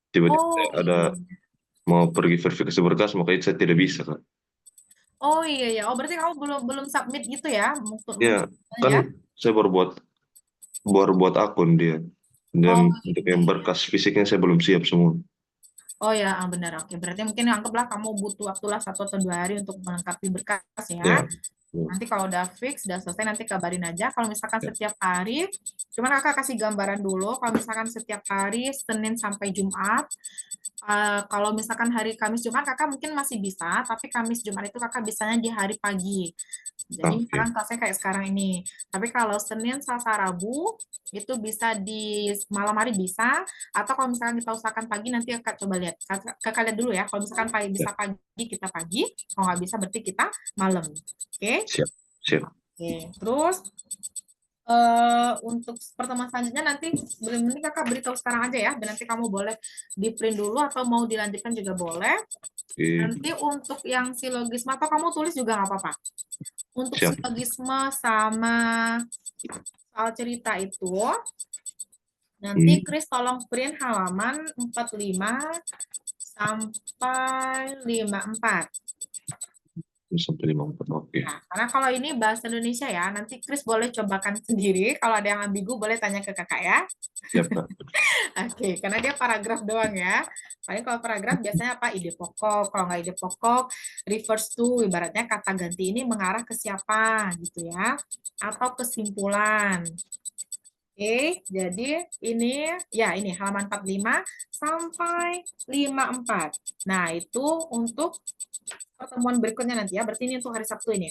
tiba-tiba Oh ada iya. mau pergi verifikasi berkas makanya saya tidak bisa Kak. Oh iya ya. Oh berarti kamu belum belum submit gitu ya Ya, untuk kan ya? saya baru buat akun dia. Dan Oh untuk iya yang iya. berkas fisiknya saya belum siap semua. Oh ya, benar. Oke, berarti mungkin anggaplah kamu butuh waktulah 1 atau 2 hari untuk melengkapi berkas ya. Ya, ya, Nanti kalau udah fix, udah selesai, nanti kabarin aja. Kalau misalkan ya. setiap hari, cuman kakak kasih gambaran dulu. Kalau misalkan setiap hari, Senin sampai Jumat, kalau misalkan hari Kamis Jumat kakak mungkin masih bisa, tapi Kamis Jumat itu kakak bisanya di hari pagi. Jadi Oke, misalkan kelasnya kayak sekarang ini. Tapi kalau Senin, Selasa, Rabu itu bisa di malam hari bisa, atau kalau misalkan kita usahakan pagi nanti kakak coba lihat. Kakak lihat dulu ya. Kalau misalkan pagi ya, bisa pagi kita pagi, kalau nggak bisa berarti kita malam. Oke? siap, siap. Oke. Terus untuk pertemuan selanjutnya nanti mending kakak beritahu sekarang aja ya. Dan nanti kamu boleh di print dulu atau mau dilanjutkan juga boleh. Oke, Nanti untuk yang silogisme atau kamu tulis juga nggak apa-apa. Untuk siap. silogisme sama soal cerita itu, nanti Hmm, Chris tolong print halaman 45 sampai 54. sampai 54. Oke, Ya, karena kalau ini bahasa Indonesia ya, nanti Chris boleh cobakan sendiri. Kalau ada yang ambigu boleh tanya ke kakak ya. siap Kak. Oke, karena dia paragraf doang ya. Paling kalau paragraf biasanya apa? Ide pokok. Kalau nggak ide pokok, refers to, ibaratnya kata ganti ini mengarah ke siapa gitu ya. Atau kesimpulan. Oke, jadi ini halaman 45 sampai 54. Nah, itu untuk pertemuan berikutnya nanti ya. Berarti ini untuk hari Sabtu ini.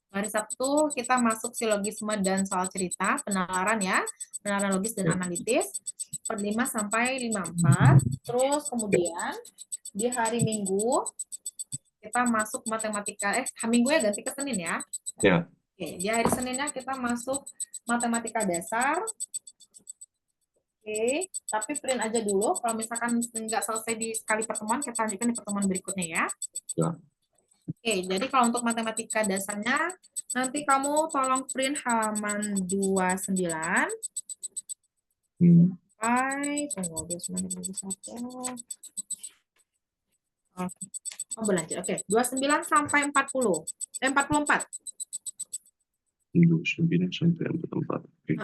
Hari Sabtu kita masuk silogisme dan soal cerita, penalaran ya, penalaran logis dan Ya, analitis, 45 sampai 54. Terus kemudian di hari Minggu kita masuk matematika, Minggu ya ganti ke Senin ya. ya, Oke, di hari Seninnya kita masuk matematika dasar. Oke. tapi print aja dulu. Kalau misalkan nggak selesai di sekali pertemuan, kita lanjutkan di pertemuan berikutnya ya. Ya. Oke, jadi kalau untuk matematika dasarnya, nanti kamu tolong print halaman 29. Tunggu, 29, 21. Oke. Oh, berlanjut. Oke, 29 sampai 40. 44. 29 sampai 44. Oke.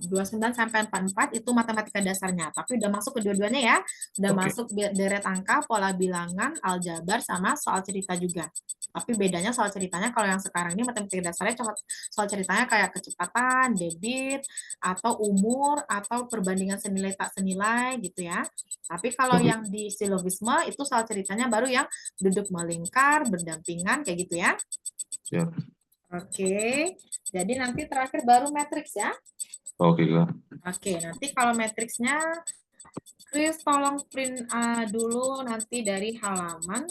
29 sampai 44 itu matematika dasarnya, tapi udah masuk kedua-duanya ya. Udah Oke. masuk deret angka, pola bilangan, aljabar, sama soal cerita juga. Tapi bedanya soal ceritanya kalau yang sekarang ini matematika dasarnya soal ceritanya kayak kecepatan, debit, atau umur, atau perbandingan senilai tak senilai gitu ya. Tapi kalau Oke. yang di silogisme itu soal ceritanya baru yang duduk melingkar, berdampingan kayak gitu ya. Ya. Oke, jadi nanti terakhir baru matriks ya. Oke, Kak. Oke, nanti kalau matriksnya, Chris tolong print dulu nanti dari halaman.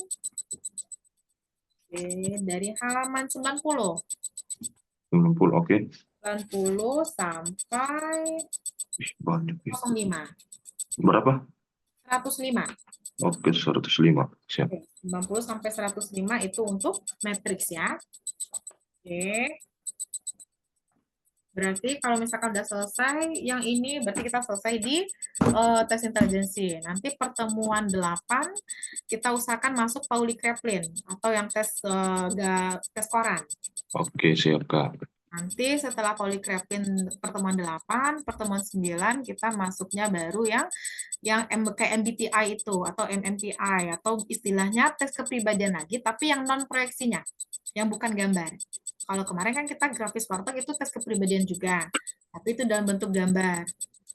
Oke, dari halaman 90. 90, oke. 90 sampai Banyak ya. 05. Berapa? 105. Oke, 105. Siap. Oke, 90 sampai 105 itu untuk matriks ya. Oke. Berarti kalau misalkan udah selesai, yang ini berarti kita selesai di tes intelijensi. Nanti pertemuan 8, kita usahakan masuk Pauli Kreplin atau yang tes koran. Oke, siap, Kak. Nanti setelah Pauli Kreplin pertemuan 8, pertemuan 9, kita masuknya baru yang kayak MBTI itu, atau MMPI, atau istilahnya tes kepribadian lagi, tapi yang non-proyeksinya, yang bukan gambar. Kalau kemarin kan kita grafis warteg itu tes kepribadian juga, tapi itu dalam bentuk gambar.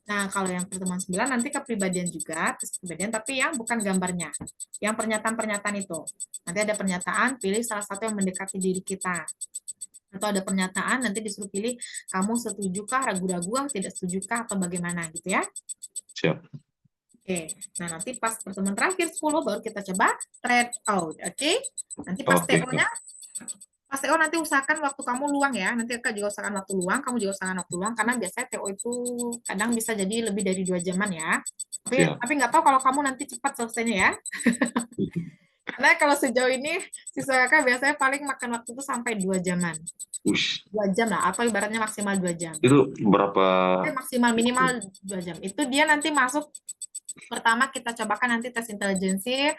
Nah, kalau yang pertemuan 9 nanti kepribadian juga, tes kepribadian, tapi yang bukan gambarnya. Yang pernyataan-pernyataan itu. Nanti ada pernyataan, pilih salah satu yang mendekati diri kita. Atau ada pernyataan, nanti disuruh pilih, kamu setujukah, ragu-ragu, tidak setujukah, atau bagaimana gitu ya. Siap. Oke, nah nanti pas pertemuan terakhir 10 baru kita coba trade out, oke? Nanti pas Oke, TO-nya, pas TO nanti usahakan waktu kamu luang ya, nanti Kak juga usahakan waktu luang, kamu juga usahakan waktu luang, karena biasanya TO itu kadang bisa jadi lebih dari 2 jaman ya. Siap. Tapi nggak tahu kalau kamu nanti cepat selesainya ya. Karena kalau sejauh ini, siswa kakak biasanya paling makan waktu itu sampai 2 jaman. Ush. 2 jam lah, atau ibaratnya maksimal 2 jam. Itu berapa? Maksimal minimal 2 jam. Itu dia nanti masuk, pertama kita cobakan nanti tes intelijensi.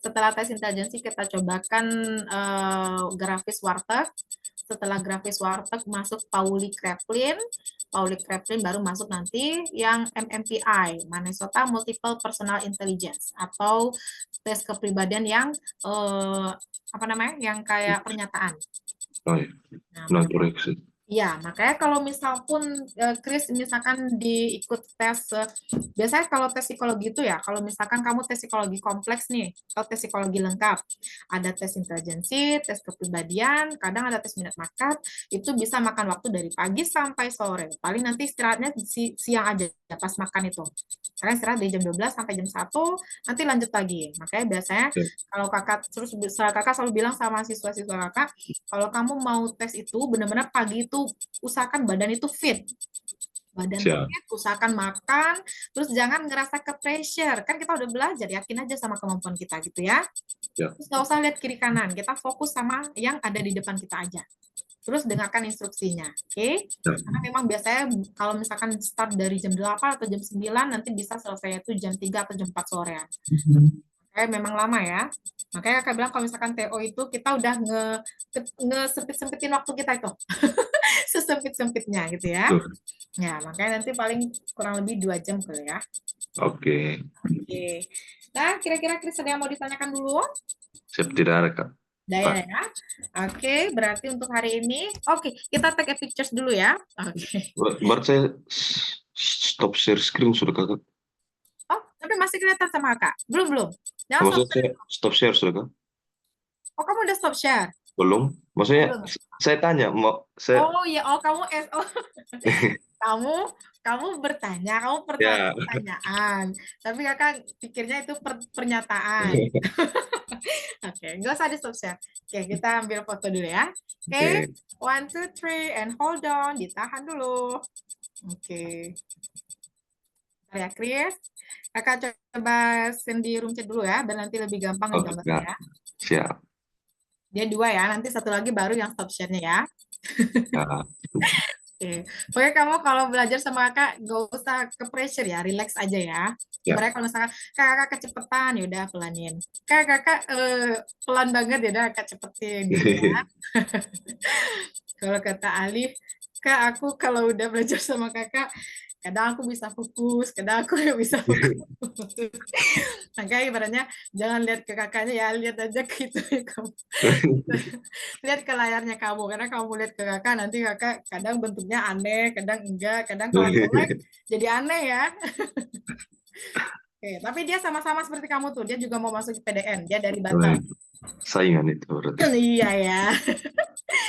Setelah tes intelijensi kita cobakan grafis warteg. Setelah grafis warteg masuk Pauli Kreplin. Pauli Kreplin baru masuk nanti yang MMPI, Minnesota Multiple Personal Intelligence, atau tes kepribadian yang apa namanya? Yang kayak pernyataan. Oh, iya. Nah, Non-proyeksi. ya, makanya kalau misal pun Chris misalkan diikut tes, biasanya kalau tes psikologi itu ya, kalau misalkan kamu tes psikologi kompleks nih, atau tes psikologi lengkap, ada tes intelijensi, tes kepribadian, kadang ada tes minat bakat, itu bisa makan waktu dari pagi sampai sore. Paling nanti istirahatnya siang aja pas makan itu. Karena istirahat dari jam 12 sampai jam 1, nanti lanjut lagi. Makanya biasanya kalau kakak selalu bilang sama siswa-siswa kakak, kalau kamu mau tes itu benar-benar pagi itu usahakan badan itu fit. Badan Siap. fit, usahakan makan, terus jangan ngerasa ke pressure. Kan kita udah belajar, yakin aja sama kemampuan kita gitu ya. Ya. Terus nggak usah lihat kiri kanan, kita fokus sama yang ada di depan kita aja. Terus dengarkan instruksinya, oke? Ya. Karena memang biasanya kalau misalkan start dari jam 8 atau jam 9, nanti bisa selesai itu jam 3 atau jam 4 sore. Memang lama ya. Makanya kakak bilang kalau misalkan TO itu kita udah nge-sempit-sempitin waktu kita itu. Sesempit-sempitnya gitu ya. Tuh. Ya, makanya nanti paling kurang lebih 2 jam kali ya. Oke. Oke. Nah, kira-kira Chris ada yang mau ditanyakan dulu? Siap, tidak ada, Kak. Udah ya. Oke, berarti untuk hari ini, oke, kita take a pictures dulu ya. Oke. Berarti saya stop share screen sudah, Kak. Oh, tapi masih kelihatan sama kakak? Belum. Jangan stop Maksudnya share. stop share sudah, Kak? Oh, kamu udah stop share? Belum. Maksudnya Belum. saya tanya, saya Oh ya, kamu kamu bertanya, kamu ya. pertanyaan. Tapi kakak pikirnya itu pernyataan. Oke, nggak usah di stop share. Oke, kita ambil foto dulu ya. Oke, 1, 2, 3, and hold on. Ditahan dulu. Oke. Ya, Chris. Kakak coba send di room chat dulu ya, biar nanti lebih gampang Oke, ngedownloadnya Kak. ya. Siap. Dia dua ya, nanti satu lagi baru yang stop share-nya ya. Ya. Oke. Pokoknya kamu kalau belajar sama kakak, gak usah ke pressure ya, relax aja ya. Ya. Ibaratnya kalau misalkan kakak kecepatan, ya udah pelanin. Kakak pelan banget, ya udah kakak cepetin gitu ya. Kalau kata Alif, kak aku kalau udah belajar sama kakak, kadang aku bisa fokus, kadang aku nggak bisa fokus. Makanya ibaratnya jangan lihat ke kakaknya ya, lihat aja ke itu ya kamu. Lihat ke layarnya kamu, karena kamu lihat ke kakak, nanti kakak kadang bentuknya aneh, kadang enggak, kadang kalau melek jadi aneh ya. Oke, tapi dia sama-sama seperti kamu tuh, dia juga mau masuk ke PDN, dia dari Batam. Saingan itu berarti. Iya ya,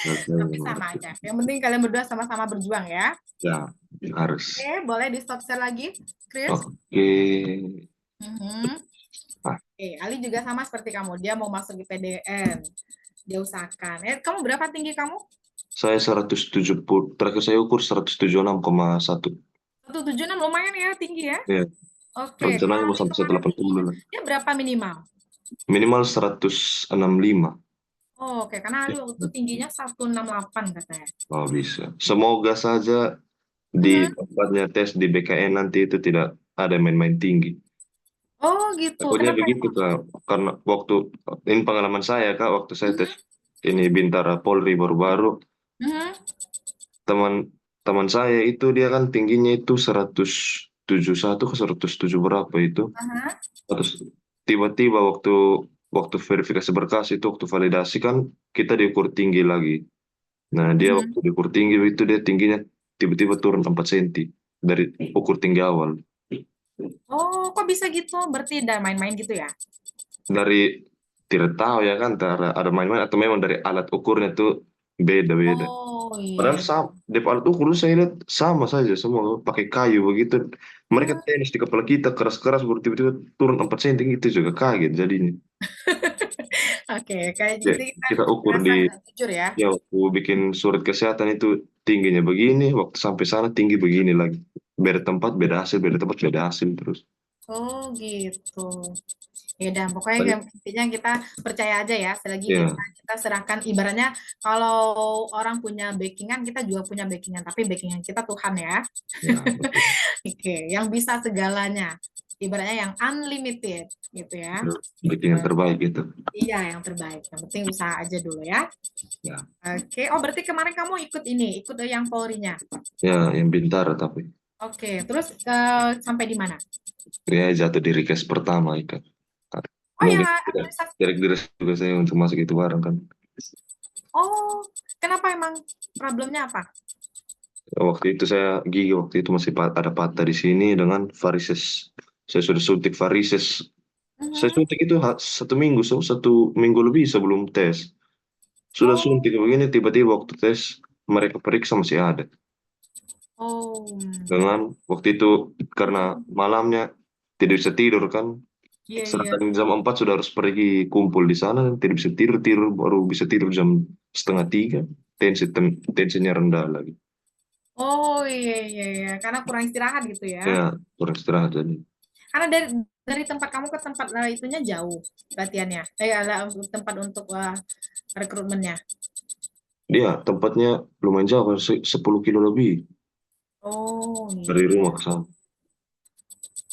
tapi Saingan sama berarti. aja. Yang penting kalian berdua sama-sama berjuang ya. Ya, harus. Oke, boleh di stop share lagi, Chris. Oke. Mhm. Ah, Oke, Ali juga sama seperti kamu, dia mau masuk di PDN, dia usahakan. Kamu berapa tinggi kamu? saya 170, terakhir saya ukur 176,1. 176 lumayan ya, tinggi ya. Ya, Oke, kalau rencananya mau Ali sampai kemarin tinggi, 180 lah. dia berapa minimal? Minimal 165. Oh, oke, karena Ali waktu itu tingginya 168 katanya. Oh, bisa. Semoga saja di Mhm. tempatnya tes di BKN nanti itu tidak ada main-main tinggi. Oh gitu, Takutnya kenapa begitu, emang? Kak. Karena waktu, ini pengalaman saya, Kak, waktu saya tes Mhm. ini Bintara Polri baru-baru, Mhm. teman teman saya itu dia kan tingginya itu 171 ke 107 berapa itu. Aha. Terus tiba-tiba waktu waktu verifikasi berkas itu waktu validasi kan kita diukur tinggi lagi. Nah, dia Mhm. waktu diukur tinggi itu dia tingginya tiba-tiba turun 4 senti dari ukur tinggi awal. Oh, kok bisa gitu? Berarti udah main-main gitu ya? Dari tidak tahu ya kan antara ada main-main atau memang dari alat ukurnya tuh beda-beda. Oh iya. Padahal sama, di alat ukur saya lihat sama saja semua pakai kayu begitu. Mereka Hmm. tenis di kepala kita keras-keras baru tiba-tiba turun 4 senti itu juga kaget jadinya. Oke, kayak Ya, gitu kita kita ukur rasa di nggak jujur ya. ya waktu bikin surat kesehatan itu tingginya begini, waktu sampai sana tinggi begini lagi. Beda tempat beda hasil, beda tempat beda hasil terus. Oh gitu. Ya udah, pokoknya Tadi, intinya kita percaya aja ya. Selagi ya, kita serahkan, ibaratnya kalau orang punya backingan, kita juga punya backingan. Tapi backingan kita Tuhan ya. ya betul. Oke, yang bisa segalanya. Ibaratnya yang unlimited gitu ya. Bikin yang Eh, terbaik itu. iya, yang terbaik. Yang penting usaha aja dulu ya. Ya, Oke, oh berarti kemarin kamu ikut ini, ikut yang Polri-nya. ya yang pintar tapi. Oke, terus sampai di mana? Ya jatuh di request pertama ikan. Oh Mungkin yang tidak administrasi. dari diri juga saya untuk masuk itu bareng kan. Oh, kenapa emang problemnya apa? Waktu itu saya gigi waktu itu masih ada patah di sini dengan varises. Saya sudah suntik varises. Saya Mhm. suntik itu 1 minggu, 1 minggu lebih sebelum tes. Sudah Oh, suntik begini tiba-tiba waktu tes mereka periksa masih ada. oh, Dengan waktu itu karena mhm. malamnya tidak bisa tidur kan. Iya iya. Sedangkan jam 4 sudah harus pergi kumpul di sana, tidak bisa tidur, tidur baru bisa tidur jam setengah 3, tensinya rendah lagi. Oh iya iya iya, karena kurang istirahat gitu ya. Ya, kurang istirahat jadi. Karena dari tempat kamu ke tempat itunya jauh latihannya. Tempat untuk rekrutmennya. Dia tempatnya lumayan jauh, 10 kilo lebih Oh iya dari iya. rumah ke sana.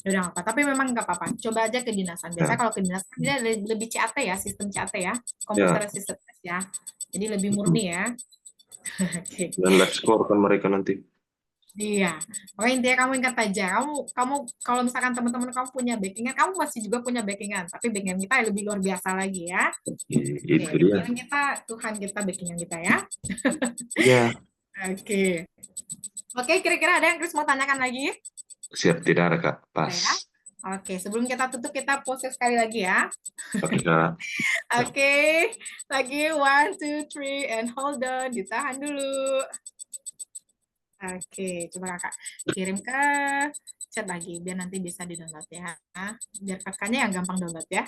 Ya udah nggak apa. Tapi memang nggak apa-apa. Coba aja ke dinasan. Biasanya Ya, kalau ke dinasan dia lebih CAT ya, sistem CAT ya, ya. komputer assisted test ya. Jadi lebih murni ya. Oke. Dan live score kan mereka nanti. Iya. Pokoknya intinya kamu ingat aja. Kamu kamu kalau misalkan teman-teman kamu punya backingan, kamu masih juga punya backingan. Tapi backingan kita lebih luar biasa lagi ya. Oke. Itu dia. Backingan kita Tuhan kita backingan kita ya. Ya, Oke. Oke. Kira-kira ada yang Chris mau tanyakan lagi? siap tidak ada Kak. Ada Pas. ya. Oke. Sebelum kita tutup kita pause sekali lagi ya. Oke Kak. Oke. Lagi one, two, three, and hold on. Ditahan dulu. Oke, coba kakak kirim ke chat lagi biar nanti bisa di-download ya. Biar kakaknya yang gampang download ya.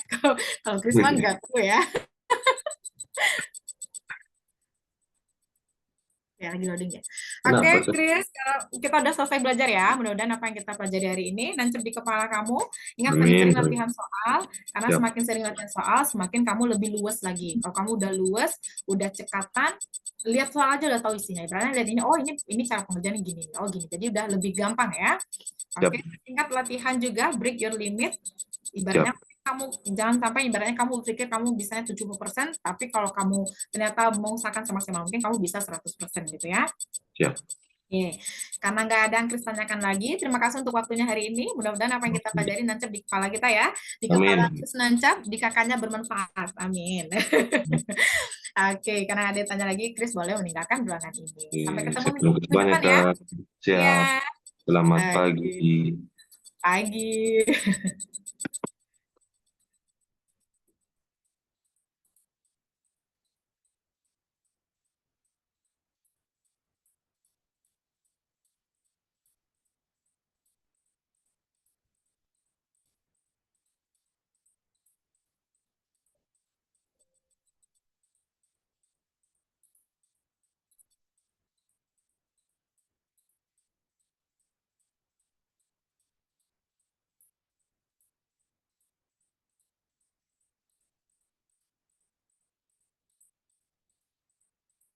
Kalau Krisma nggak tuh ya. Ya, lagi loading ya. Kenapa Oke, tuh? Chris, kita udah selesai belajar ya. Mudah-mudahan apa yang kita pelajari hari ini nancep di kepala kamu. Ingat Amin. sering-sering latihan soal, karena Siap. semakin sering latihan soal, semakin kamu lebih luas lagi. Kalau kamu udah luas, udah cekatan, lihat soal aja udah tahu isinya. Ibaratnya lihat ini, oh ini cara pengerjaannya gini, oh gini. Jadi udah lebih gampang ya. Siap. Oke, ingat latihan juga, break your limit. Siap. Ibaratnya kamu jangan sampai ibaratnya kamu pikir kamu bisanya 70%, tapi kalau kamu ternyata mengusahakan semaksimal mungkin kamu bisa 100% gitu ya. Siap. Oke, karena nggak ada yang Kris tanyakan lagi, terima kasih untuk waktunya hari ini. Mudah-mudahan apa yang kita pelajari nancap di kepala kita ya. Di kepala Amin. Kris nancap, di kakaknya bermanfaat. Amin. Oke, karena ada yang tanya lagi, Kris boleh meninggalkan ruangan ini. Sampai ketemu Terima minggu kasih banyak, depan ya. Kak. Siap. Ya, Selamat oke. pagi. Pagi.